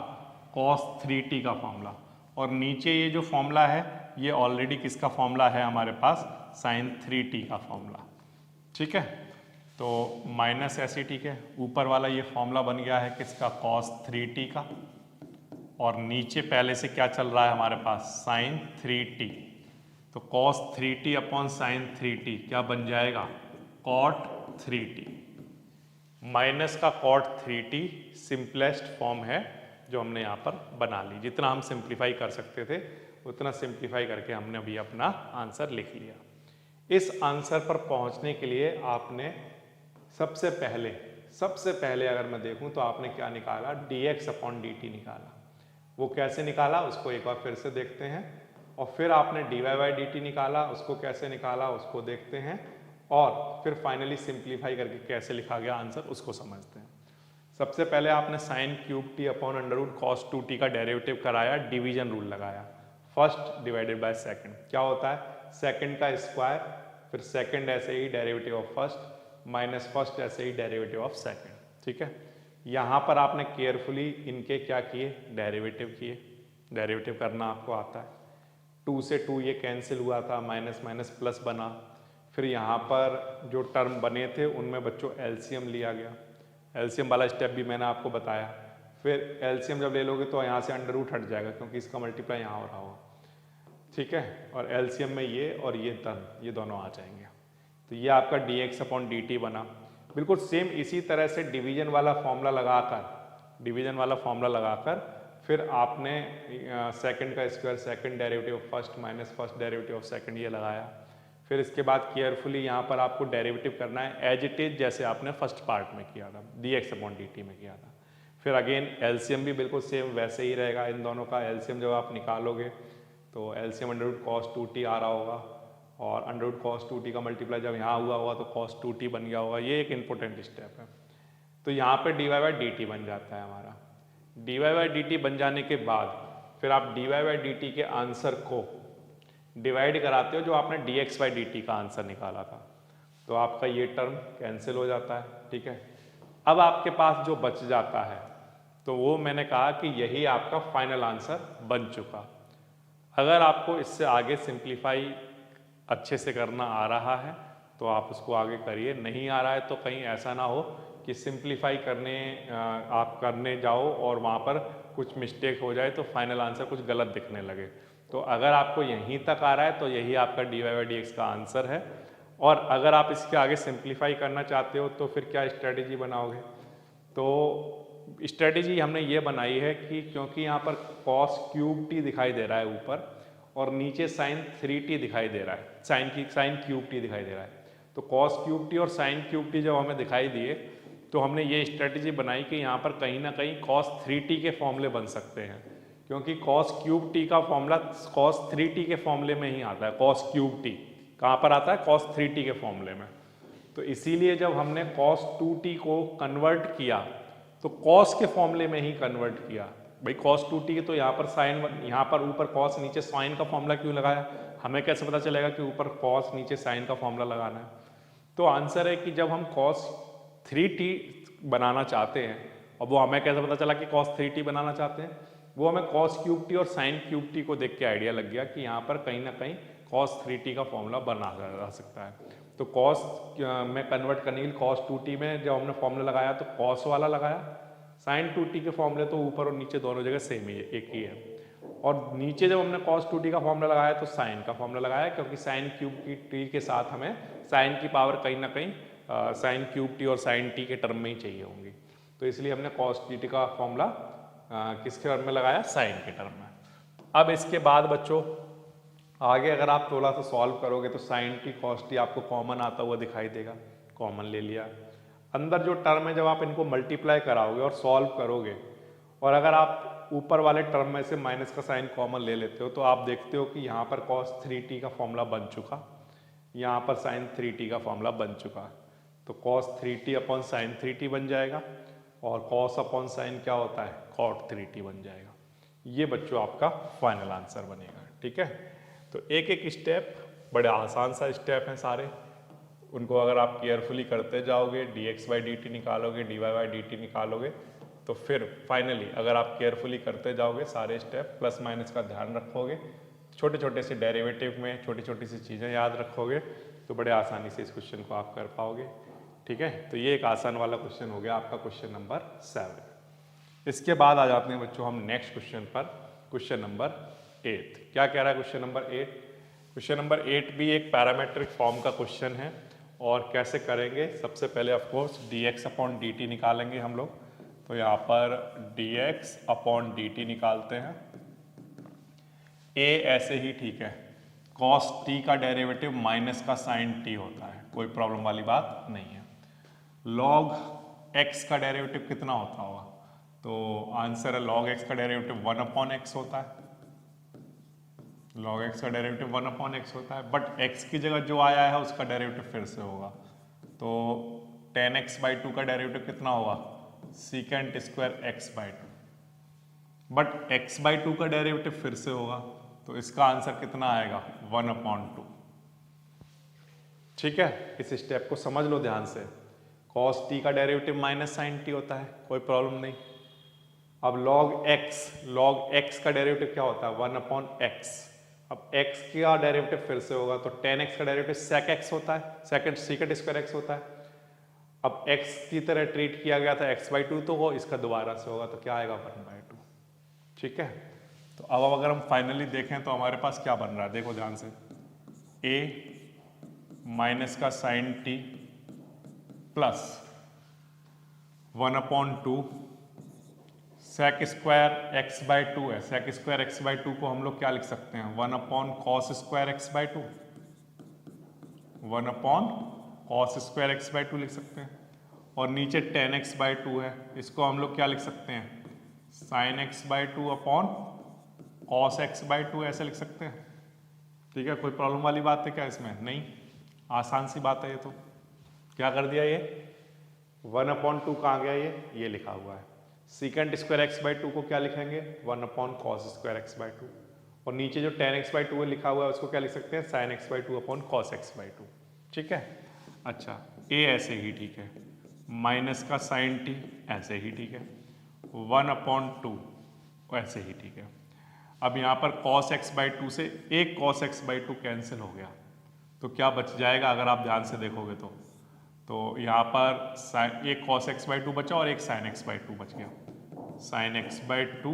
cos 3t का फॉर्मूला। और नीचे ये जो फॉर्मूला है ये ऑलरेडी किसका फॉर्मूला है हमारे पास, साइन 3t का फॉर्मूला, ठीक है। तो माइनस ऐसे, ठीक है, ऊपर वाला ये फॉर्मूला बन गया है किसका, cos 3t का, और नीचे पहले से क्या चल रहा है हमारे पास, साइन 3t। तो cos 3t upon sine 3t क्या बन जाएगा, cot 3t। माइनस का cot 3t सिंपलेस्ट फॉर्म है जो हमने यहाँ पर बना ली। जितना हम सिंप्लीफाई कर सकते थे उतना सिंप्लीफाई करके हमने अभी अपना आंसर लिख लिया। इस आंसर पर पहुँचने के लिए आपने सबसे पहले अगर मैं देखूं तो आपने क्या निकाला, dx अपॉन dt निकाला। वो कैसे निकाला उसको एक बार फिर से देखते हैं, और फिर आपने dy बाई dt निकाला, उसको कैसे निकाला उसको देखते हैं, और फिर फाइनली सिंप्लीफाई करके कैसे लिखा गया आंसर उसको समझते हैं। सबसे पहले आपने sine cube T upon under root cos 2t का डेरिवेटिव कराया, डिवीजन रूल लगाया, फर्स्ट डिवाइडेड बाय सेकंड। क्या होता है, सेकंड का स्क्वायर, फिर सेकंड ऐसे ही derivative of first, minus first ऐसे ही डेरिवेटिव ऑफ सेकंड, ठीक है। यहाँ पर आपने केयरफुली इनके क्या किए, डेरिवेटिव किए। डेरिवेटिव करना आपको आता है। 2 से 2 ये कैंसिल हुआ था, माइनस माइनस प्लस बना। फिर यहाँ पर जो टर्म बने थे उनमें बच्चों एलसीएम लिया गया। एलसीएम वाला स्टेप भी मैंने आपको बताया। फिर एलसीएम जब ले लोगे तो यहाँ से अंडर रूट हट जाएगा क्योंकि इसका मल्टीप्लाई यहाँ हो रहा होगा, ठीक है। और एलसीएम में ये और ये टर्म ये दोनों आ जाएंगे। तो ये आपका dx अपॉन dt बना। बिल्कुल सेम इसी तरह से डिवीजन वाला फॉर्मूला लगाकर फिर आपने सेकंड का square, second derivative of first minus first derivative of second ये लगाया। फिर इसके बाद केयरफुली यहाँ पर आपको डेरिवेटिव करना है एज इट इज जैसे आपने फर्स्ट पार्ट में किया था, dx अपॉन dt में किया था। फिर अगेन एलसीएम भी बिल्कुल सेम वैसे ही रहेगा। इन दोनों का एलसीएम जब आप निकालोगे तो LCM under root cos 2t आ रहा होगा, और अंडर रूट कॉस 2t का मल्टीप्लाई जब यहाँ हुआ होगा तो कॉस 2t बन गया होगा। ये एक इंपॉर्टेंट स्टेप है। तो यहाँ पे dy बाई dt बन जाता है हमारा। dy बाई dt बन जाने के बाद फिर आप dy बाई dt के आंसर को डिवाइड कराते हो जो आपने dx बाई dt का आंसर निकाला था। तो आपका ये टर्म कैंसिल हो जाता है, ठीक है। अब आपके पास जो बच जाता है तो वो मैंने कहा कि यही आपका फाइनल आंसर बन चुका। अगर आपको इससे आगे सिंप्लीफाई अच्छे से करना आ रहा है तो आप उसको आगे करिए, नहीं आ रहा है तो कहीं ऐसा ना हो कि सिंप्लीफाई करने आप करने जाओ और वहाँ पर कुछ मिस्टेक हो जाए तो फाइनल आंसर कुछ गलत दिखने लगे। तो अगर आपको यहीं तक आ रहा है तो यही आपका dy बाई dx का आंसर है। और अगर आप इसके आगे सिंप्लीफाई करना चाहते हो तो फिर क्या स्ट्रेटेजी बनाओगे, तो स्ट्रेटेजी हमने ये बनाई है कि क्योंकि यहाँ पर cos क्यूब t दिखाई दे रहा है ऊपर और नीचे साइन 3t दिखाई दे रहा है, साइन क्यूब t दिखाई दे रहा है, तो cos क्यूब t और साइन क्यूब t जब हमें दिखाई दिए तो हमने ये स्ट्रेटेजी बनाई कि यहाँ पर कहीं ना कहीं cos 3t के फॉर्मूले बन सकते हैं, क्योंकि cos क्यूब t का फॉर्मूला cos 3t के फॉर्मूले में ही आता है। cos क्यूब t कहाँ पर आता है, cos 3t के फॉर्मूले में। तो इसीलिए जब हमने cos 2t को कन्वर्ट किया तो cos के फॉर्मूले में ही कन्वर्ट किया। भाई cos 2t तो यहाँ पर साइन, यहाँ पर ऊपर cos नीचे साइन का फॉर्मूला क्यों लगाया, हमें कैसे पता चलेगा कि ऊपर cos नीचे साइन का फॉर्मूला लगाना है। तो आंसर है कि जब हम cos 3t बनाना चाहते हैं, और वो हमें कैसे पता चला कि cos 3t बनाना चाहते हैं, वो हमें cos क्यूब t और साइन क्यूब t को देख के आइडिया लग गया कि यहाँ पर कहीं ना कहीं cos 3t का फॉर्मूला बना जा सकता है। तो cos में कन्वर्ट करने के लिए cos 2t में जब हमने फॉर्मूला लगाया तो cos वाला लगाया, साइन 2t के फॉर्मूले तो ऊपर और नीचे दोनों जगह सेम ही है, एक ही है। और नीचे जब हमने cos 2t का फॉर्मूला लगाया तो साइन का फॉर्मूला लगाया, क्योंकि साइन क्यूब t के साथ हमें साइन की पावर कहीं ना कहीं साइन क्यूब t और साइन t के टर्म में ही चाहिए होंगी। तो इसलिए हमने cos dt का फॉर्मूला किसके टर्म में लगाया, साइन के टर्म में। अब इसके बाद बच्चों आगे अगर आप थोड़ा सा सॉल्व करोगे तो साइन t cos t आपको कॉमन आता हुआ दिखाई देगा, कॉमन ले लिया। अंदर जो टर्म है जब आप इनको मल्टीप्लाई कराओगे और सॉल्व करोगे, और अगर आप ऊपर वाले टर्म में से माइनस का साइन कॉमन ले लेते हो तो आप देखते हो कि यहाँ पर cos 3t का फॉर्मूला बन चुका, यहाँ पर साइन 3t का फॉर्मूला बन चुका। तो cos 3t upon sine 3t बन जाएगा, और cos अपॉन साइन क्या होता है, cot 3t बन जाएगा। ये बच्चों आपका फाइनल आंसर बनेगा, ठीक है। तो एक एक स्टेप, बड़े आसान सा स्टेप हैं सारे, उनको अगर आप केयरफुली करते जाओगे, dx बाई dt निकालोगे, dy बाई dt निकालोगे, तो फिर फाइनली अगर आप केयरफुली करते जाओगे सारे स्टेप, प्लस माइनस का ध्यान रखोगे, छोटे छोटे से डेरिवेटिव में छोटी छोटी सी चीज़ें याद रखोगे तो बड़े आसानी से इस क्वेश्चन को आप कर पाओगे। ठीक है, तो ये एक आसान वाला क्वेश्चन हो गया आपका क्वेश्चन नंबर 7। इसके बाद आ जाते हैं बच्चों हम नेक्स्ट क्वेश्चन पर, क्वेश्चन नंबर 8। क्या कह रहा है क्वेश्चन नंबर 8? क्वेश्चन नंबर 8 भी एक पैरामेट्रिक फॉर्म का क्वेश्चन है। और कैसे करेंगे, सबसे पहले ऑफकोर्स dx अपॉन dt निकालेंगे हम लोग। तो यहाँ पर dx अपॉन dt निकालते हैं। a ऐसे ही ठीक है, cos t का डेरिवेटिव माइनस का sin t होता है, कोई प्रॉब्लम वाली बात नहीं है। log x का डेरिवेटिव कितना होता होगा? तो आंसर है log x का डेरिवेटिव 1 अपॉन x होता है। log x का डेरिवेटिव 1 अपॉन x होता है, बट x की जगह जो आया है उसका डेरिवेटिव फिर से होगा। तो tan x बाई 2 का डेरिवेटिव कितना होगा? Secant square x by 2। But x by 2 का डेरिवेटिव फिर से होगा, तो इसका आंसर कितना आएगा? 1 अपॉन 2। ठीक है, इस स्टेप को समझ लो ध्यान से। cos t का डेरिवेटिव माइनस sin t होता है, कोई प्रॉब्लम नहीं। अब log x का डेरिवेटिव क्या होता है? 1 अपॉन x। अब x का डेरिवेटिव फिर से होगा, तो tan x का डेरिवेटिव sec x होता है, सेकेंड स्क्वायर x होता है। अब x की तरह ट्रीट किया गया था x बाई 2, तो वो इसका दोबारा से होगा, तो क्या आएगा? 1 बाई 2। ठीक है, तो अब अगर हम फाइनली देखें तो हमारे पास क्या बन रहा है, देखो ध्यान से। a माइनस का sine t plus 1 upon 2 sec square X by 2 है। सेक स्क्वायर एक्स बाई 2 को हम लोग क्या लिख सकते हैं? 1 upon cos square X by 2। 1 upon cos square X by 2 लिख सकते हैं। और नीचे tan x बाई 2 है, इसको हम लोग क्या लिख सकते हैं? Sine x by 2 upon cos x by 2 ऐसे लिख सकते हैं। ठीक है, कोई प्रॉब्लम वाली बात है क्या इसमें? नहीं, आसान सी बात है ये तो। क्या कर दिया ये? 1 अपॉन 2 कहाँ गया? ये लिखा हुआ है। सीकेंट स्क्वायर एक्स बाई 2 को क्या लिखेंगे? 1 upon cos square X by 2। और नीचे जो tan x बाई 2 लिखा हुआ है उसको क्या लिख सकते हैं? Sine x by 2 upon cos x by 2। ठीक है, अच्छा a ऐसे ही ठीक है, माइनस का साइन t ऐसे ही ठीक है, 1 अपॉन 2 ऐसे ही ठीक है। अब यहाँ पर cos x बाई 2 से एक cos x बाई 2 कैंसिल हो गया, तो क्या बच जाएगा? अगर आप ध्यान से देखोगे तो यहाँ पर एक cos x बाई 2 बचा और एक sin x बाई 2 बच गया। sin x by 2,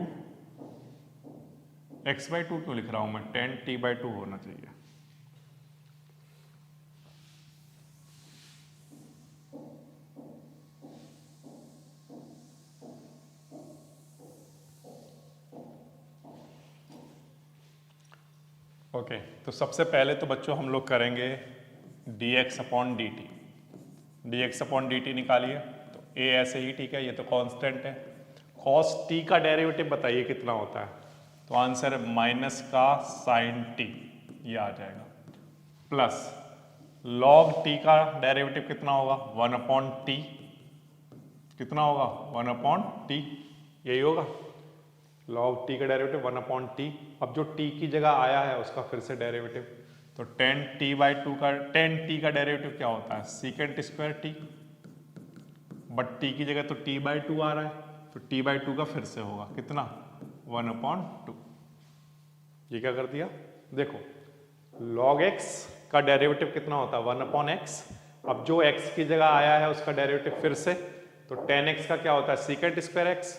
x by 2 क्यों लिख रहा हूँ मैं? tan t बाई 2 होना चाहिए। ओके, तो सबसे पहले तो बच्चों हम लोग करेंगे dx upon dt। dx upon dt निकालिए, तो a ऐसे ही ठीक है, ये तो कांस्टेंट है। cos t का डेरिवेटिव बताइए कितना होता है? तो आंसर है माइनस का साइन t, ये आ जाएगा। प्लस log t का डेरिवेटिव कितना होगा? 1 अपॉन t। कितना होगा? 1 अपॉन t, यही होगा। log t का डेरिवेटिव 1 अपॉन t। अब जो t की जगह आया है उसका फिर से डेरिवेटिव, तो tan t बाई 2 का tan t का डेरिवेटिव क्या होता है? Secant square t। But t की जगह तो t बाई 2 आ रहा है, तो t बाई 2 का फिर से होगा कितना? 1 अपॉन 2। ये क्या कर दिया? देखो log x का डेरिवेटिव कितना होता है? 1 अपॉन x। अब जो x की जगह आया है उसका डेरिवेटिव फिर से, तो tan x का क्या होता है? Secant square x।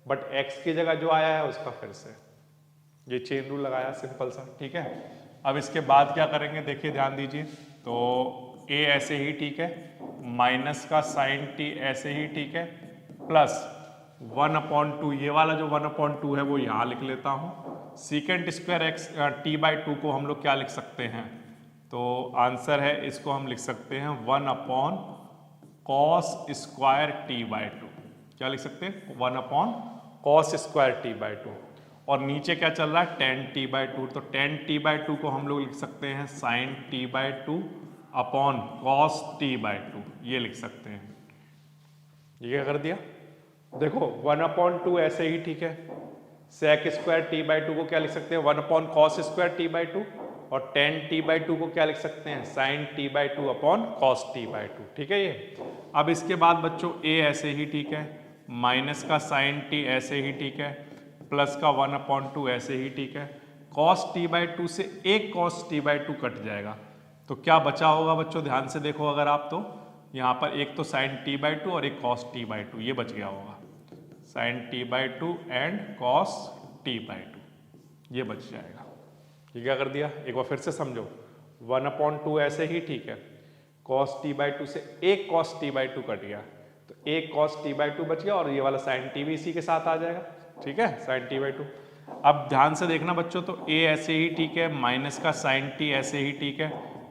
But x की जगह जो आया है उसका फिर से, ये चेन रूल लगाया सिंपल सा। ठीक है, अब इसके बाद क्या करेंगे देखिए ध्यान दीजिए। तो a ऐसे ही ठीक है, माइनस का साइन t ऐसे ही ठीक है, प्लस 1 अपॉन 2, ये वाला जो 1 अपॉन 2 है वो यहाँ लिख लेता हूँ। Secant square x t by 2 को हम लोग क्या लिख सकते हैं? तो आंसर है, इसको हम लिख सकते हैं 1 upon cos square t by 2। क्या लिख सकते हैं? 1 upon cos square t by 2। और नीचे क्या चल रहा है? tan t by 2। तो tan t बाई 2 को हम लोग लिख सकते हैं sin t by 2 upon cos t by 2, ये लिख सकते हैं। ये क्या कर दिया? देखो 1 अपॉन 2 ऐसे ही ठीक है, sec स्क्वायर t बाई 2 को क्या लिख सकते हैं? 1 upon cos square t by 2। और tan t बाई 2 को क्या लिख सकते हैं? sin t by 2 upon cos t by 2। ठीक है ये। अब इसके बाद बच्चों a ऐसे ही ठीक है, माइनस का sin t ऐसे ही ठीक है, प्लस का 1 अपॉन 2 ऐसे ही ठीक है, cos t/2 से एक cos t/2 कट जाएगा, तो क्या बचा होगा बच्चों, ध्यान से देखो अगर आप, तो यहाँ पर एक तो sin t/2 और एक cos t/2, ये बच गया होगा, sin t/2 and cos t/2, ये बच जाएगा। ये क्या कर दिया, एक बार फिर से समझो, 1/2 ऐसे ही ठीक है, cos t/2 से एक cos t/2 कट गया, तो एक cos t/2 बच गया और ये वाला sin t भी इसी के साथ आ जाएगा, ठीक है, sin t/2। अब ध्यान से देखना बच्चों, तो a ऐसे ही ठीक है, माइनस का sin t ऐसे ही ठीक है,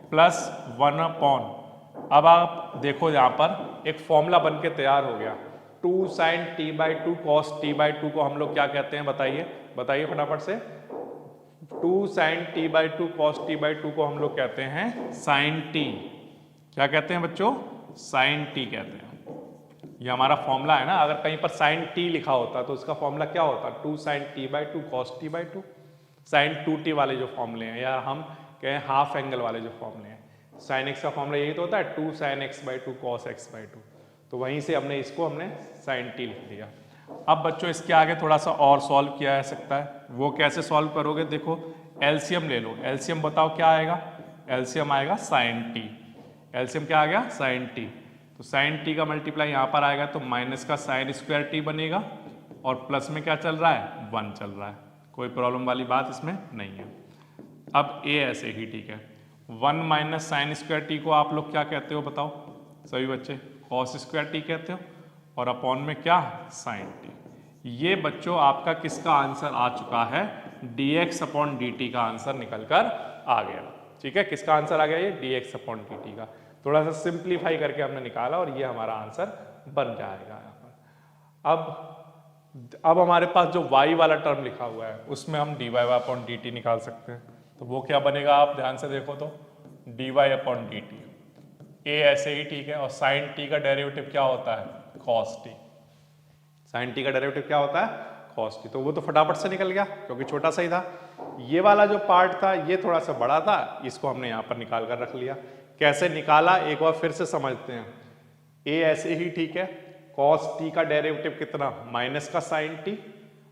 प्लस 1/, अब आप देखो यहाँ पर एक फॉर्मूला बन के तैयार हो गया, 2 sin t/2 cos t/2 को हम लोग क्या कहते हैं, बताइए बताइए फटाफट से, 2 sin t/2 cos t/2 को हम लोग कहते हैं sin t, क्या कहते हैं बच्चों, sin t कहते हैं। ये हमारा फॉर्मूला है ना, अगर कहीं पर sin t लिखा होता तो उसका फॉर्मूला क्या होता, 2 sin t/2 cos t/2, sin 2t वाले जो फॉर्मूले हैं, या हम कहें हाफ एंगल वाले जो फॉर्मूले हैं, sin x का फॉर्मूला यही तो होता है, 2 sin x/2 cos x/2, तो वहीं से हमने sin t लिख दिया। अब बच्चों इसके आगे थोड़ा सा और सॉल्व किया जा सकता है, वो कैसे सॉल्व करोगे, देखो एलसीएम ले लो, एलसीएम बताओ क्या आएगा, एलसीएम आएगा sin t, एलसीएम क्या आ गया, sin t, तो sin t का मल्टीप्लाई यहाँ पर आएगा तो माइनस का sin स्क्वायर t बनेगा, और प्लस में क्या चल रहा है, 1 चल रहा है, कोई प्रॉब्लम वाली बात इसमें नहीं है। अब a ऐसे ही ठीक है, 1 माइनस साइन स्क्वायर टी को आप लोग क्या कहते हो बताओ सभी बच्चे, कॉस स्क्वायर टी कहते हो, और अपॉन में क्या, साइन टी। ये बच्चों आपका किसका आंसर आ चुका है, dx/dt का आंसर निकल कर आ गया, ठीक है, किसका आंसर आ गया, ये dx/dt का, थोड़ा सा सिंप्लीफाई करके हमने निकाला और ये हमारा आंसर बन जाएगा यहाँ पर। अब हमारे पास जो y वाला टर्म लिखा हुआ है उसमें हम dy/dt निकाल सकते हैं, तो वो क्या बनेगा, आप ध्यान से देखो तो dy/dt, a ऐसे ही ठीक है, और sin t का डेरिवेटिव क्या होता है, cos t, sin t का डेरिवेटिव क्या होता है, cos t, तो वो तो फटाफट से निकल गया क्योंकि छोटा सा ही था। ये वाला जो पार्ट था ये थोड़ा सा बड़ा था, इसको हमने यहाँ पर निकाल कर रख लिया। कैसे निकाला एक बार फिर से समझते हैं, a ऐसे ही ठीक है, cos t का डेरिवेटिव कितना, माइनस का sin t,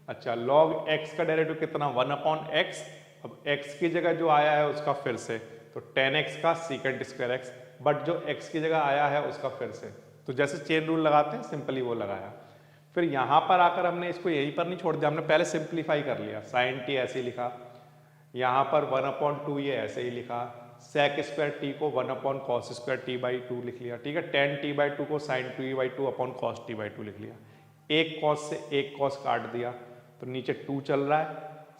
अच्छा log x का डेरिवेटिव कितना, 1/x, अब x की जगह जो आया है उसका फिर से, तो tan x का secant स्क्वायर x, बट जो x की जगह आया है उसका फिर से, तो जैसे चेन रूल लगाते हैं सिंपली वो लगाया। फिर यहाँ पर आकर हमने इसको यहीं पर नहीं छोड़ दिया, हमने पहले सिंप्लीफाई कर लिया, sin t ऐसे ही लिखा, यहाँ पर 1/2 ये ऐसे ही लिखा, sec स्क्वायर t को 1/cos स्क्वायर t/2 लिख लिया, ठीक है, tan t/2 को sin t/2/cos t/2 लिख लिया, एक cos से एक cos काट दिया तो नीचे 2 चल रहा है,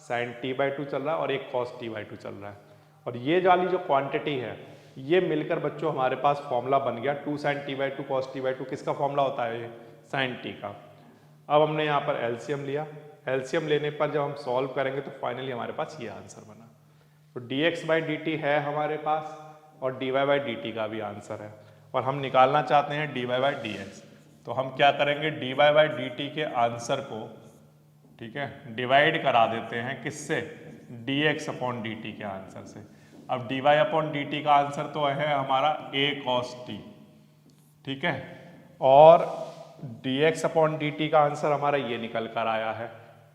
sin t/2 चल रहा है और एक cos t/2 चल रहा है, और ये वाली जो क्वांटिटी है ये मिलकर बच्चों हमारे पास फॉर्मूला बन गया 2 sin t/2 cos t/2, किसका फॉर्मूला होता है ये, sin t का। अब हमने यहाँ पर एलसीएम लिया, एलसीएम लेने पर जब हम सॉल्व करेंगे तो फाइनली हमारे पास ये आंसर बना, तो dx/dt है हमारे पास और dy/dt का भी आंसर है, और हम निकालना चाहते हैं dy/dx, तो हम क्या करेंगे, dy/dt के आंसर को, ठीक है, डिवाइड करा देते हैं किससे, dx/dt के आंसर से। अब dy/dt का आंसर तो है हमारा a cos t, ठीक है, और dx/dt का आंसर हमारा ये निकल कर आया है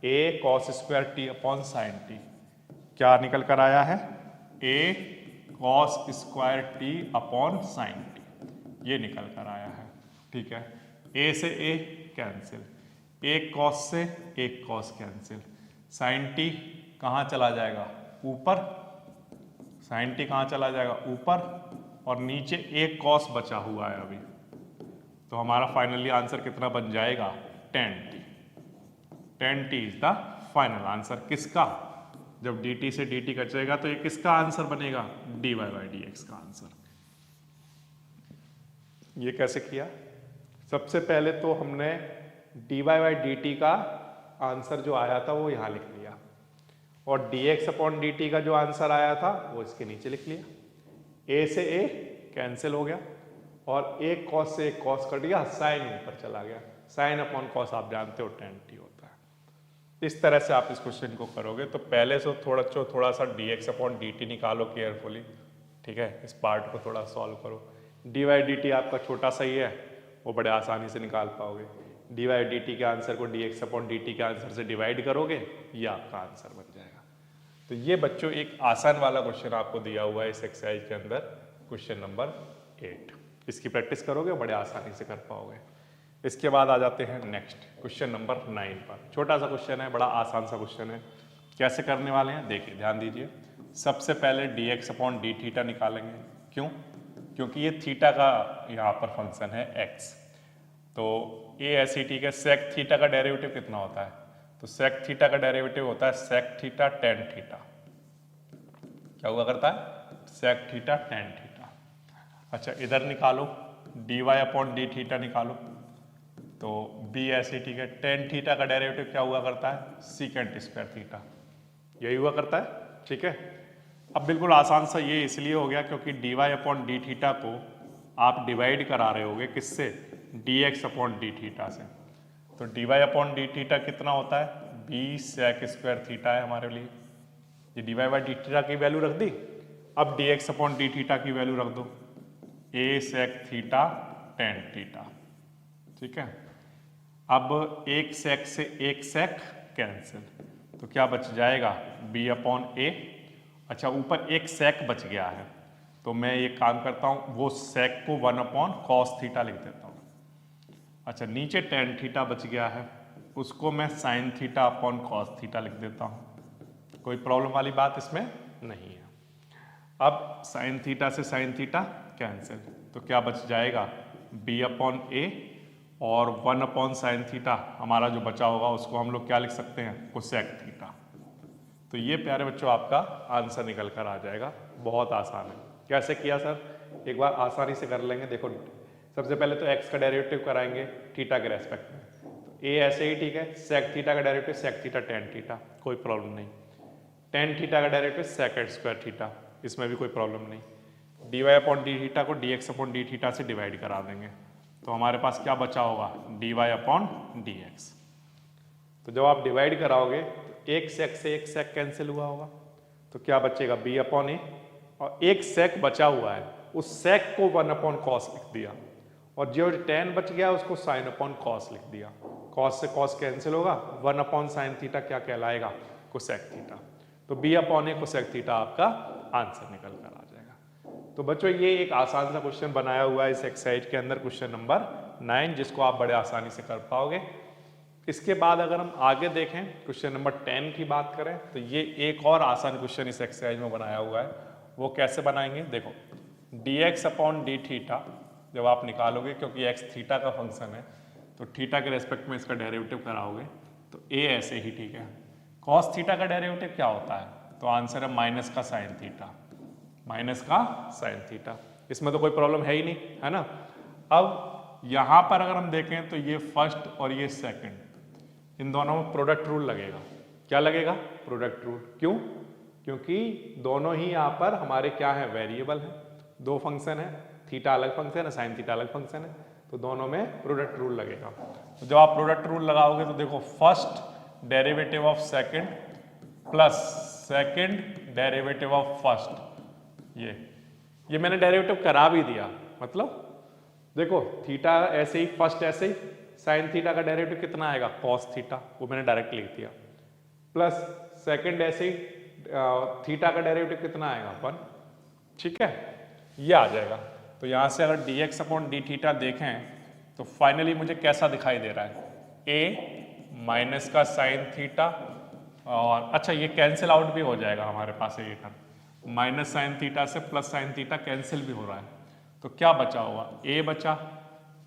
a cos square t/sin t, क्या निकल कर आया है, a cos square t/sin t, ये निकल कर आया है, ठीक है, a से a कैंसिल, एक cos से एक cos कैंसिल, sin t कहाँ चला जाएगा, ऊपर, sin t कहाँ चला जाएगा, ऊपर, और नीचे एक cos बचा हुआ है अभी, तो हमारा फाइनली आंसर कितना बन जाएगा, tan t, tan t is the final answer, किसका, जब dt से dt कटेगा तो ये किसका आंसर बनेगा, dy/dx का आंसर। ये कैसे किया, सबसे पहले तो हमने dy/dt का आंसर जो आया था वो यहाँ लिख लिया, और dx/dt का जो आंसर आया था वो इसके नीचे लिख लिया, a से a कैंसिल हो गया, और एक cos से एक cos कट गया, sin ऊपर चला गया, sin/cos आप जानते हो tan t होता है। इस तरह से आप इस क्वेश्चन को करोगे तो पहले से थोड़ा सा dx/dt निकालो केयरफुली, ठीक है, इस पार्ट को थोड़ा सॉल्व करो, dy/dt आपका छोटा सा ही है, वो बड़े आसानी से निकाल पाओगे, dy/dt के आंसर को dx/dt के आंसर से डिवाइड करोगे, ये आपका आंसर बन जाएगा। तो ये बच्चों एक आसान वाला क्वेश्चन आपको दिया हुआ है इस एक्सरसाइज के अंदर, क्वेश्चन नंबर 8। इसकी प्रैक्टिस करोगे बड़े आसानी से कर पाओगे। इसके बाद आ जाते हैं नेक्स्ट क्वेश्चन नंबर 9 पर। छोटा सा क्वेश्चन है, बड़ा आसान सा क्वेश्चन है। कैसे करने वाले हैं देखिए, ध्यान दीजिए। सबसे पहले dx अपॉन डी थीटा निकालेंगे। क्यों? क्योंकि ये थीटा का यहाँ पर फंक्शन है x। तो ये ऐसे ही ठीक है। सेक थीटा का डेरिवेटिव कितना होता है? तो सेक थीटा का डेरिवेटिव होता है सेक थीटा टेन थीटा। क्या हुआ करता है? Sec theta tan theta. अच्छा, इधर निकालो dy अपॉन डी थीटा निकालो। तो b ऐसे ठीक है। टेन थीटा का डेरिवेटिव क्या हुआ करता है? Secant square theta. यही हुआ करता है, ठीक है। अब बिल्कुल आसान सा ये इसलिए हो गया क्योंकि dy अपॉन डी थीटा को आप डिवाइड करा रहे होगे किससे? dx अपॉन डी थीटा से। तो dy अपॉन डी थीटा कितना होता है? b सेक स्क्वायर थीटा है हमारे लिए। ये dy बाई डी थीटा की वैल्यू रख दी। अब dx अपॉन डी थीटा की वैल्यू रख दो, a sec theta tan theta, ठीक है। अब एक सेक से एक सेक कैंसिल, तो क्या बच जाएगा? b upon a। अच्छा, ऊपर एक सेक बच गया है, तो मैं ये काम करता हूँ, वो सेक को 1 अपॉन कॉस थीटा लिख देता हूँ। अच्छा, नीचे टेन थीटा बच गया है, उसको मैं sine theta upon cos theta लिख देता हूँ। कोई प्रॉब्लम वाली बात इसमें नहीं है। अब साइन थीटा से साइन थीटा कैंसिल, तो क्या बच जाएगा? b अपॉन a और 1 अपॉन साइन थीटा हमारा जो बचा होगा उसको हम लोग क्या लिख सकते हैं? Cosec theta. तो ये प्यारे बच्चों आपका आंसर निकल कर आ जाएगा। बहुत आसान है। कैसे किया सर? एक बार आसानी से कर लेंगे। देखो, सबसे पहले तो x का डेरिवेटिव कराएंगे थीटा के रेस्पेक्ट में। तो a ऐसे ही ठीक है। सेक थीटा का derivative sec theta tan theta, कोई प्रॉब्लम नहीं। टेन थीटा का डेरिवेटिव सेकेंड स्क्वायर थीटा, इसमें भी कोई प्रॉब्लम नहीं। dy अपॉन डी थीटा को dx अपॉन डी थीटा से डिवाइड करा देंगे, तो हमारे पास क्या बचा होगा? dy upon dx। तो जब आप डिवाइड कराओगे तो एक सेक से एक सेक कैंसिल हुआ होगा, तो क्या बचेगा? b अपॉन ए, और एक सेक बचा हुआ है, उस सेक को 1 अपॉन कॉस लिख दिया, और जो टेन बच गया उसको साइन अपॉन कॉस लिख दिया। कॉस से कॉस कैंसिल होगा, 1 अपॉन साइन थीटा क्या कहलाएगा? Cosec theta. तो b अपॉन ए कोसेक थीटा आपका आंसर निकल कर आ जाएगा। तो बच्चों ये एक आसान सा क्वेश्चन बनाया हुआ है इस एक्सरसाइज के अंदर, क्वेश्चन नंबर 9, जिसको आप बड़े आसानी से कर पाओगे। इसके बाद अगर हम आगे देखें, क्वेश्चन नंबर 10 की बात करें, तो ये एक और आसान क्वेश्चन इस एक्सरसाइज में बनाया हुआ है। वो कैसे बनाएंगे? देखो, dx अपॉन डी थीटा जब आप निकालोगे, क्योंकि x थीटा का फंक्शन है, तो थीटा के रेस्पेक्ट में इसका डेरिवेटिव कराओगे, तो a ऐसे ही ठीक है। कॉस थीटा का डेरिवेटिव क्या होता है? तो आंसर है माइनस का साइन थीटा। माइनस का साइन थीटा, इसमें तो कोई प्रॉब्लम है ही नहीं, है ना। अब यहाँ पर अगर हम देखें तो ये फर्स्ट और ये सेकंड, इन दोनों में प्रोडक्ट रूल लगेगा। क्या लगेगा? Product rule. क्यों? क्योंकि दोनों ही यहाँ पर हमारे क्या है? वेरिएबल है। दो फंक्शन है, थीटा अलग फंक्शन है, साइन थीटा अलग फंक्शन है, तो दोनों में प्रोडक्ट रूल लगेगा। तो जब आप प्रोडक्ट रूल लगाओगे तो देखो, first derivative of second plus second derivative of first, ये मैंने डेरिवेटिव करा भी दिया। मतलब देखो, थीटा ऐसे ही, फर्स्ट ऐसे ही, साइन थीटा का डेरिवेटिव कितना आएगा? कॉस थीटा, वो मैंने डायरेक्ट लिख दिया। प्लस सेकंड ऐसे ही, थीटा का डेरिवेटिव कितना आएगा? 1, ठीक है, ये आ जाएगा। तो यहाँ से अगर dx अपॉन डी थीटा देखें तो फाइनली मुझे कैसा दिखाई दे रहा है? a माइनस का साइन थीटा, और अच्छा ये कैंसिल आउट भी हो जाएगा हमारे पास, ये टर्म माइनस साइन थीटा से प्लस साइन थीटा कैंसिल भी हो रहा है, तो क्या बचा होगा? a बचा,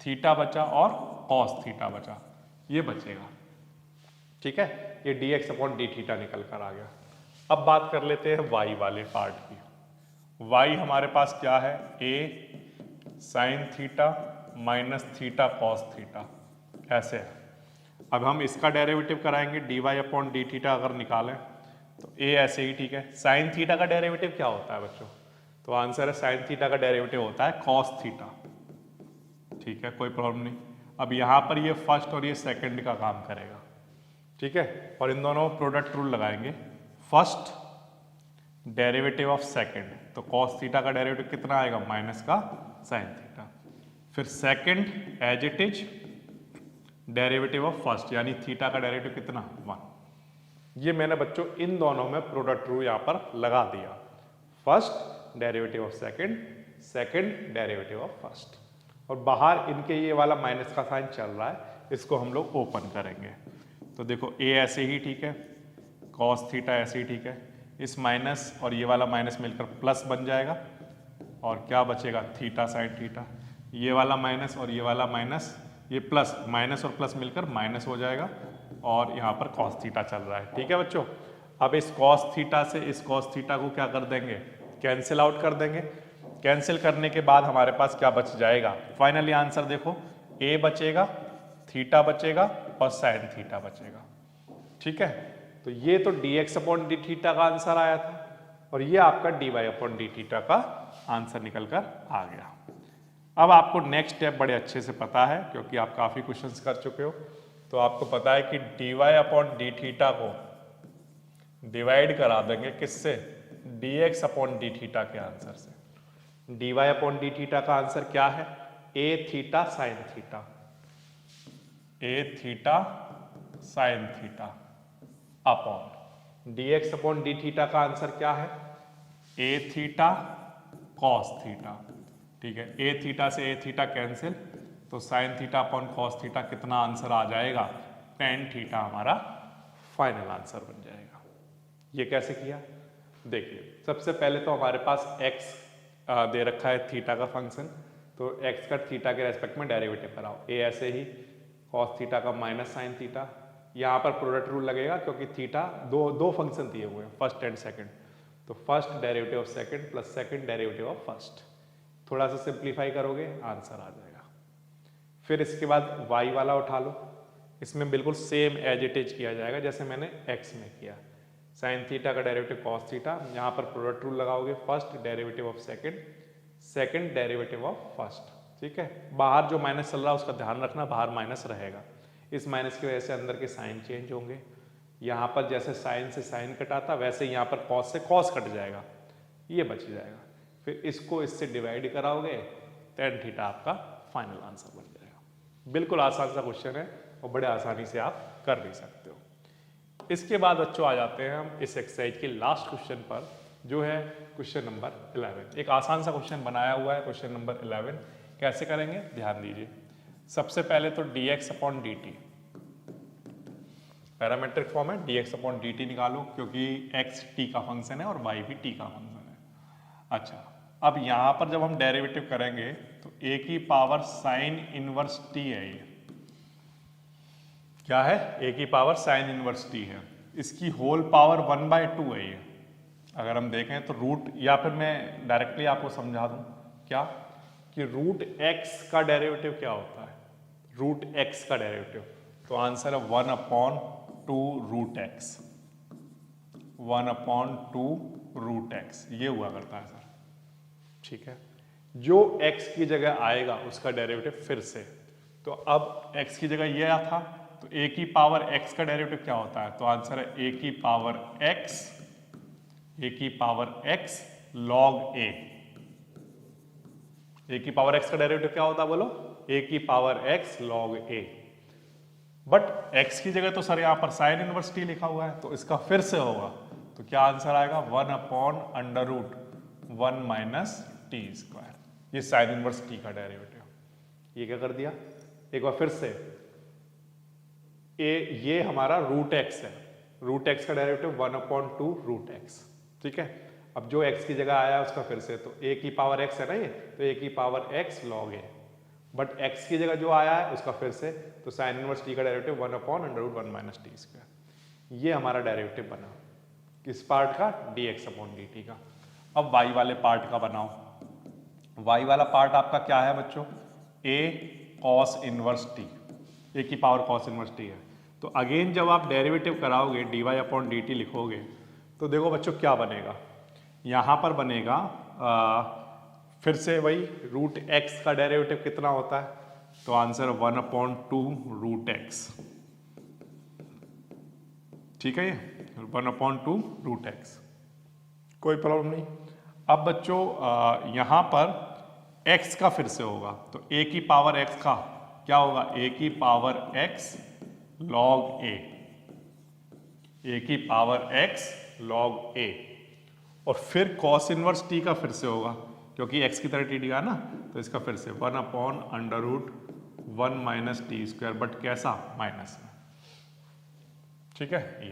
थीटा बचा और कॉस थीटा बचा, ये बचेगा, ठीक है। ये dx अपॉन डी थीटा निकल कर आ गया। अब बात कर लेते हैं y वाले पार्ट की। y हमारे पास क्या है? a sine theta minus theta cos theta, ऐसे है। अब हम इसका डेरिवेटिव कराएंगे, dy अपॉन डी थीटा अगर निकालें तो a ऐसे ही ठीक है। साइन थीटा का डेरिवेटिव क्या होता है बच्चों? तो आंसर है साइन थीटा का डेरिवेटिव होता है कॉस थीटा, ठीक है, कोई प्रॉब्लम नहीं। अब यहाँ पर ये फर्स्ट और ये सेकंड का काम करेगा, ठीक है, और इन दोनों प्रोडक्ट रूल लगाएंगे। फर्स्ट डेरिवेटिव ऑफ सेकंड, तो कॉस थीटा का डेरिवेटिव कितना आएगा? माइनस का साइन थीटा। फिर second as it is derivative of first, यानी थीटा का डेरिवेटिव कितना? 1। ये मैंने बच्चों इन दोनों में प्रोडक्ट रूल यहाँ पर लगा दिया। First derivative of second, second derivative of first, और बाहर इनके ये वाला माइनस का साइन चल रहा है, इसको हम लोग ओपन करेंगे। तो देखो ए ऐसे ही ठीक है, कॉस थीटा ऐसे ही ठीक है, इस माइनस और ये वाला माइनस मिलकर प्लस बन जाएगा, और क्या बचेगा थीटा साइन थीटा, ये वाला माइनस और ये वाला माइनस, ये प्लस माइनस और प्लस मिलकर माइनस हो जाएगा, और यहाँ पर कॉस थीटा चल रहा है। ठीक है बच्चों, अब इस कॉस थीटा से इस कॉस थीटा को क्या कर देंगे, कैंसिल आउट कर देंगे। कैंसिल करने के बाद हमारे पास क्या बच जाएगा, फाइनली आंसर देखो, ए बचेगा, थीटा बचेगा और साइन थीटा बचेगा। ठीक है, तो ये तो dx अपॉन डी थीटा का आंसर आया था, और ये आपका dy अपॉन डी थीटा का आंसर निकल कर आ गया। अब आपको नेक्स्ट स्टेप बड़े अच्छे से पता है, क्योंकि आप काफी क्वेश्चंस कर चुके हो, तो आपको पता है कि dy अपॉन डी थीटा को डिवाइड करा देंगे किससे, dx अपॉन डी थीटा के आंसर से। dy अपॉन डी थीटा का आंसर क्या है, a theta sine theta, a theta sine theta upon dx upon D theta का आंसर क्या है, a थीटा कॉस थीटा। ठीक है, a थीटा से a थीटा कैंसिल, तो sine theta upon cos theta कितना आंसर आ जाएगा, टेन थीटा हमारा फाइनल आंसर बन जाएगा। ये कैसे किया, देखिए सबसे पहले तो हमारे पास x दे रखा है थीटा का फंक्शन, तो x का थीटा के रेस्पेक्ट में डेरिवेटिव कराओ, a ऐसे ही कॉस थीटा का माइनस साइन थीटा, यहाँ पर प्रोडक्ट रूल लगेगा क्योंकि थीटा दो फंक्शन दिए हुए हैं फर्स्ट एंड सेकंड, तो first derivative of second plus second derivative of first, थोड़ा सा सिंप्लीफाई करोगे आंसर आ जाएगा। फिर इसके बाद y वाला उठा लो, इसमें बिल्कुल सेम एज इट इज किया जाएगा जैसे मैंने x में किया, साइन थीटा का डेरिवेटिव कॉस थीटा, यहाँ पर प्रोडक्ट रूल लगाओगे, first derivative of second, second derivative of first. ठीक है, बाहर जो माइनस चल रहा है उसका ध्यान रखना, बाहर माइनस रहेगा, इस माइनस की वजह से अंदर के साइन चेंज होंगे, यहाँ पर जैसे साइन से साइन कटा था वैसे यहाँ पर कॉस से कॉस कट जाएगा, ये बच जाएगा। फिर इसको इससे डिवाइड कराओगे, टेन थीटा आपका फाइनल आंसर बन जाएगा। बिल्कुल आसान सा क्वेश्चन है और बड़े आसानी से आप कर भी सकते हो। इसके बाद बच्चों आ जाते हैं हम इस एक्सरसाइज के लास्ट क्वेश्चन पर, जो है क्वेश्चन नंबर 11। एक आसान सा क्वेश्चन बनाया हुआ है क्वेश्चन नंबर 11। कैसे करेंगे ध्यान दीजिए। सबसे पहले तो dx upon D T, parametric form है, dx अपॉन डी टी निकालो, क्योंकि x t का फंक्शन है और y भी t का फंक्शन है। अच्छा, अब यहाँ पर जब हम डेरिवेटिव करेंगे तो a की पावर साइन इनवर्स t है, ये क्या है, a की पावर साइन इनवर्स t है, इसकी होल पावर 1/2 है ये। अगर हम देखें तो रूट, या फिर मैं डायरेक्टली आपको समझा दूं क्या, कि रूट x का डेरिवेटिव क्या होता है, रूट x का डेरिवेटिव, तो आंसर है 1/2 रूट x, 1/2 रूट x, ये हुआ करता है सर। ठीक है, जो x की जगह आएगा उसका डेरिवेटिव फिर से, तो अब x की जगह ये था, तो a की पावर x का डेरिवेटिव क्या होता है, तो आंसर है a की पावर x, a की power x log a। a की पावर x का डेरिवेटिव क्या होता है बोलो, a की power x log a। But x की जगह तो सर यहाँ पर साइन इनवर्स t लिखा हुआ है, तो इसका फिर से होगा, तो क्या आंसर आएगा 1/√1 माइनस टी स्क्वायर, ये साइन इनवर्स t का डेरिवेटिव। ये क्या कर दिया, एक बार फिर से, ये हमारा रूट x है, रूट x का डेरिवेटिव 1/2 रूट x। ठीक है, अब जो x की जगह आया उसका फिर से, तो a की पावर x है ना ये, तो a की power x log a, but x की जगह जो आया है उसका फिर से, तो साइन इनवर्स t का डेरिवेटिव 1/√1 माइनस टी स्क्वायर। ये हमारा डेरिवेटिव बना किस पार्ट का, dx अपॉन dt का। अब y वाले पार्ट का बनाओ, y वाला पार्ट आपका क्या है बच्चों, a cos inverse t, a की पावर cos इनवर्स t है। तो अगेन जब आप डेरिवेटिव कराओगे dy अपॉन dt लिखोगे, तो देखो बच्चों क्या बनेगा, यहाँ पर बनेगा फिर से वही रूट x का डेरिवेटिव कितना होता है, तो आंसर 1/2 रूट x। ठीक है, ये 1/2 रूट x, कोई प्रॉब्लम नहीं। अब बच्चों यहाँ पर x का फिर से होगा, तो a की पावर x का क्या होगा, a की पावर x log a, ए की पावर एक्स लॉग ए, और फिर कॉस इनवर्स टी का फिर से होगा क्योंकि एक्स की तरह टी दिया ना, तो इसका फिर से 1/√1 माइनस टी स्क्वायर, बट कैसा, माइनस में। ठीक है,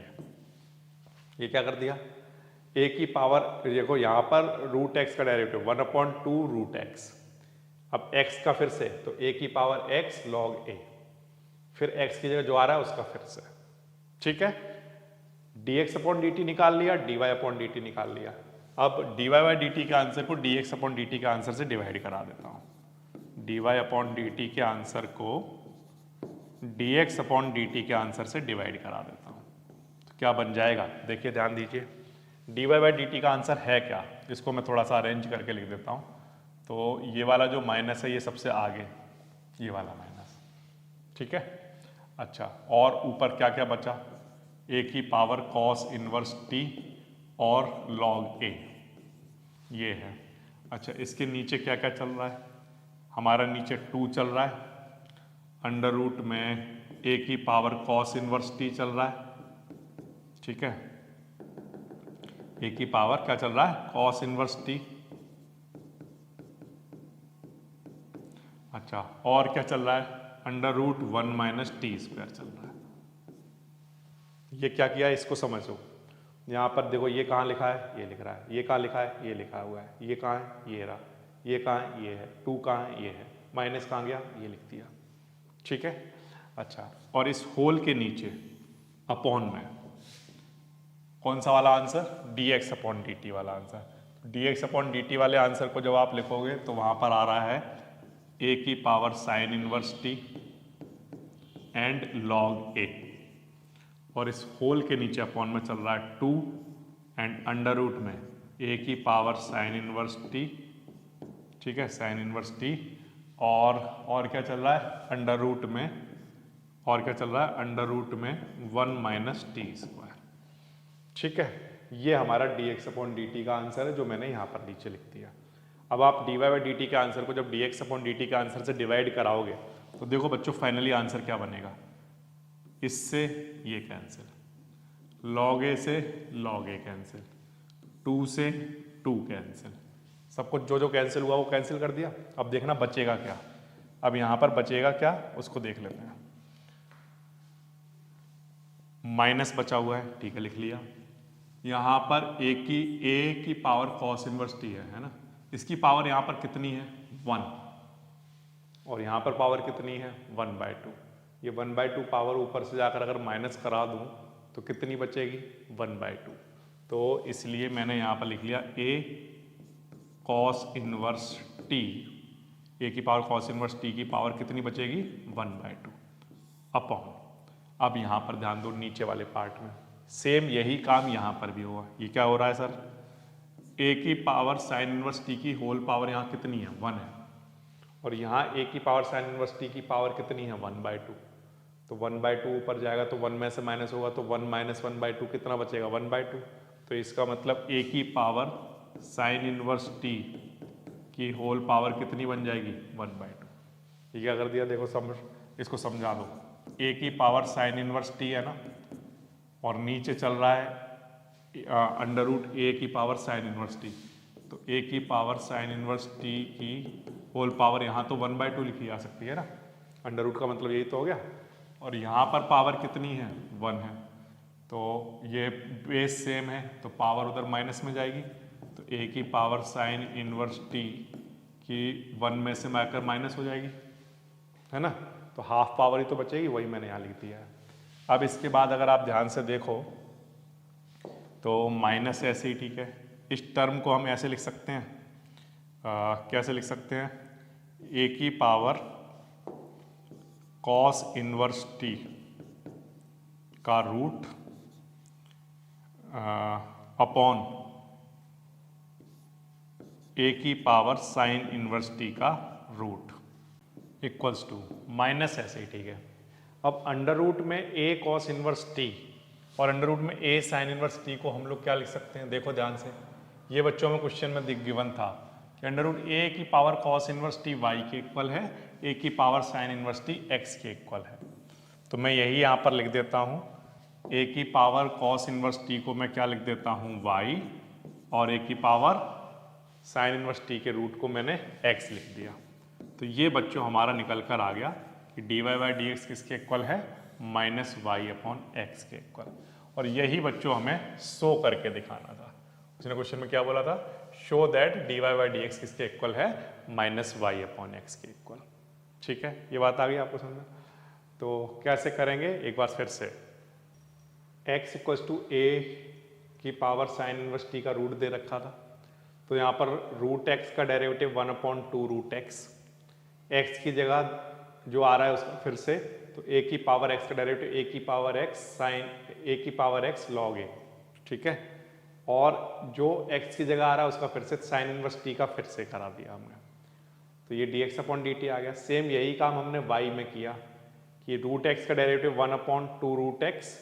ये क्या कर दिया, ए की पावर, देखो यहाँ पर रूट एक्स का डेरिवेटिव 1/2√x, अब x का फिर से, तो ए की पावर x log a, फिर x की जगह जो आ रहा है उसका फिर से। ठीक है, dx/dt निकाल लिया, dy/dt निकाल लिया। अब dy/dt के आंसर को dx/dt के आंसर से डिवाइड करा देता हूँ। dy/dt के आंसर को dx/dt के आंसर से डिवाइड करा देता हूँ, तो क्या बन जाएगा, देखिए ध्यान दीजिए। dy/dt का आंसर है क्या, इसको मैं थोड़ा सा अरेंज करके लिख देता हूँ। तो ये वाला जो माइनस है ये सबसे आगे, ये वाला माइनस। ठीक है, अच्छा, और ऊपर क्या क्या बचा, ए की पावर कॉस इनवर्स टी और लॉग ए, ये है। अच्छा, इसके नीचे क्या क्या चल रहा है, हमारा नीचे 2 चल रहा है, अंडर रूट में ए की पावर कॉस इनवर्स टी चल रहा है। ठीक है, ए की पावर क्या चल रहा है, कॉस इनवर्स टी। अच्छा, और क्या चल रहा है, √1 माइनस टी स्क्वायर चल रहा है। ये क्या किया है, इसको समझो। यहाँ पर देखो, ये कहाँ लिखा है, ये लिख रहा है, ये कहाँ लिखा है, ये लिखा हुआ है, ये कहाँ है, ये रहा, ये कहाँ है, ये है, 2 कहाँ है, ये है, माइनस कहाँ गया, ये लिख दिया। ठीक है, अच्छा, और इस होल के नीचे अपॉन में कौन सा वाला आंसर, dx/dt वाला आंसर। dx/dt वाले आंसर को जब आप लिखोगे तो वहाँ पर आ रहा है ए की power sine inverse T and log A, और इस होल के नीचे अपॉन में चल रहा है 2 एंड अंडर रूट में ए की पावर साइन इनवर्स टी। ठीक है, साइन इनवर्स टी, और क्या चल रहा है, अंडर रूट में, और क्या चल रहा है, अंडर रूट में 1 माइनस टी स्क्वायर। ठीक है, ये हमारा dx/dt का आंसर है जो मैंने यहाँ पर नीचे लिख दिया। अब आप dy/dt के आंसर को जब dx/dt के आंसर से डिवाइड कराओगे तो देखो बच्चों फाइनली आंसर क्या बनेगा, इससे ये कैंसिल, log a से log a कैंसिल, 2 से 2 कैंसिल, सब कुछ जो जो कैंसिल हुआ वो कैंसिल कर दिया। अब देखना बचेगा क्या, अब यहाँ पर बचेगा क्या उसको देख लेते हैं। माइनस बचा हुआ है, ठीक है, लिख लिया। यहाँ पर ए की पावर कॉस इनवर्स टी है ना, इसकी पावर यहाँ पर कितनी है, 1, और यहाँ पर पावर कितनी है, 1/2। ये 1/2 पावर ऊपर से जाकर अगर माइनस करा दूँ तो कितनी बचेगी, 1/2। तो इसलिए मैंने यहाँ पर लिख लिया ए कॉस इनवर्स टी, ए की पावर कॉस इनवर्स टी की पावर कितनी बचेगी, 1/2 अपॉन। अब यहाँ पर ध्यान दो, नीचे वाले पार्ट में सेम यही काम यहाँ पर भी हुआ। ये क्या हो रहा है सर, ए की पावर साइन इनवर्स टी की होल पावर यहाँ कितनी है, 1 है, और यहाँ ए की पावर साइन इनवर्स टी की पावर कितनी है, 1/2। तो 1/2 ऊपर जाएगा तो 1 में से माइनस होगा, तो 1 माइनस 1/2 कितना बचेगा, 1/2। तो इसका मतलब ए की पावर साइन इनवर्स टी की होल पावर कितनी बन जाएगी, 1/2। ये क्या कर दिया, देखो समझ, इसको समझा दो। ए की पावर साइन इनवर्स टी है ना, और नीचे चल रहा है अंडर रूट ए की पावर साइन इनवर्स टी, तो ए की पावर साइन इनवर्स टी की होल पावर यहाँ तो 1/2 लिखी जा सकती है ना, अंडर रूट का मतलब यही तो हो गया, और यहाँ पर पावर कितनी है, 1 है, तो ये बेस सेम है तो पावर उधर माइनस में जाएगी, तो ए की पावर साइन इनवर्स टी की 1 में से माइनस हो जाएगी, है ना, तो हाफ पावर ही तो बचेगी, वही मैंने यहाँ लिख दिया है। अब इसके बाद अगर आप ध्यान से देखो तो माइनस ऐसे ही ठीक है, इस टर्म को हम ऐसे लिख सकते हैं, कैसे लिख सकते हैं, ए की पावर कॉस इनवर्स टी का रूट अपॉन ए की पावर साइन इनवर्स टी का रूट इक्वल्स टू माइनस ऐसे ही ठीक है। अब अंडर रूट में ए कॉस इनवर्स टी और अंडर रूट में ए साइन इनवर्स टी को हम लोग क्या लिख सकते हैं, देखो ध्यान से, ये बच्चों में क्वेश्चन में गिवन था कि अंडर रूट ए की power cos inverse T Y के इक्वल है, ए की power sine inverse T X के इक्वल है। तो मैं यही यहाँ पर लिख देता हूँ ए की पावर कॉस इनवर्स टी को मैं क्या लिख देता हूँ y, और ए की पावर साइन इनवर्स टी के रूट को मैंने x लिख दिया। तो ये बच्चों हमारा निकल कर आ गया कि dy बाई डी एक्स किसके इक्वल है, माइनस वाई अपॉन एक्स के इक्वल। और यही बच्चों हमें शो करके दिखाना था। उसने क्वेश्चन में क्या बोला था, show that dy by D x किसके इक्वल है, माइनस वाई अपॉन एक्स के इक्वल। ठीक है, ये बात आ गई आपको समझ में। तो कैसे करेंगे, एक बार फिर से, x इक्वल्स टू ए की पावर साइन इनवर्स टी का रूट दे रखा था। तो यहाँ पर रूट एक्स का डेरिवेटिव 1/2 रूट एक्स, एक्स की जगह जो आ रहा है उसका फिर से, तो ए की पावर एक्स का डेरिवेटिव ए की पावर एक्स साइन ए की पावर एक्स लॉग ए। ठीक है, और जो एक्स की जगह आ रहा है उसका फिर से साइन इनवर्स टी का फिर से करा दिया हमने। तो ये dx अपॉन dt आ गया। सेम यही काम हमने y में किया कि रूट एक्स का डेरिवेटिव 1/2 रूट एक्स,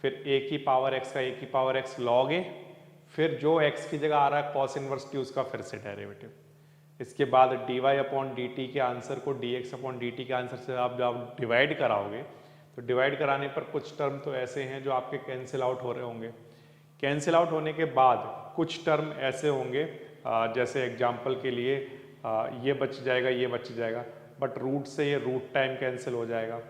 फिर a की पावर x का a की पावर x log a, फिर जो x की जगह आ रहा है cos इनवर्स t उसका फिर से डेरिवेटिव। इसके बाद dy अपॉन dt के आंसर को dx अपॉन dt के आंसर से आप जब डिवाइड कराओगे, तो डिवाइड कराने पर कुछ टर्म तो ऐसे हैं जो आपके कैंसिल आउट हो रहे होंगे। कैंसिल आउट होने के बाद कुछ टर्म ऐसे होंगे, जैसे एग्जाम्पल के लिए ये बच जाएगा, ये बच जाएगा, बट रूट से ये रूट टाइम कैंसिल हो जाएगा,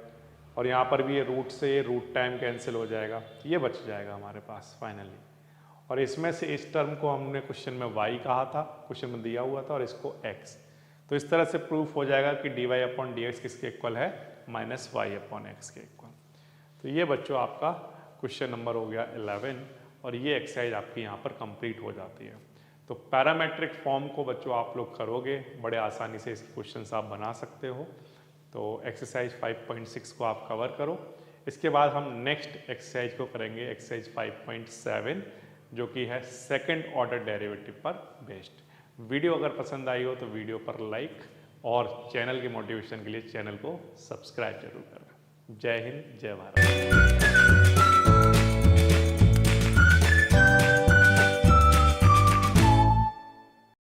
और यहाँ पर भी ये रूट से ये रूट टाइम कैंसिल हो जाएगा, ये बच जाएगा हमारे पास फाइनली। और इसमें से इस टर्म को हमने क्वेश्चन में y कहा था, क्वेश्चन में दिया हुआ था, और इसको x। तो इस तरह से प्रूफ हो जाएगा कि dy अपॉन डी एक्स किसके इक्वल है, माइनस वाई अपॉन एक्स के इक्वल। तो ये बच्चों आपका क्वेश्चन नंबर हो गया 11, और ये एक्सरसाइज आपकी यहाँ पर कंप्लीट हो जाती है। तो पैरामेट्रिक फॉर्म को बच्चों आप लोग करोगे, बड़े आसानी से इसके क्वेश्चंस आप बना सकते हो। तो एक्सरसाइज 5.6 को आप कवर करो। इसके बाद हम नेक्स्ट एक्सरसाइज को करेंगे, एक्सरसाइज 5.7, जो कि है सेकंड ऑर्डर डेरिवेटिव पर बेस्ड। वीडियो अगर पसंद आई हो तो वीडियो पर लाइक, और चैनल के मोटिवेशन के लिए चैनल को सब्सक्राइब जरूर करें। जय हिंद, जय भारत।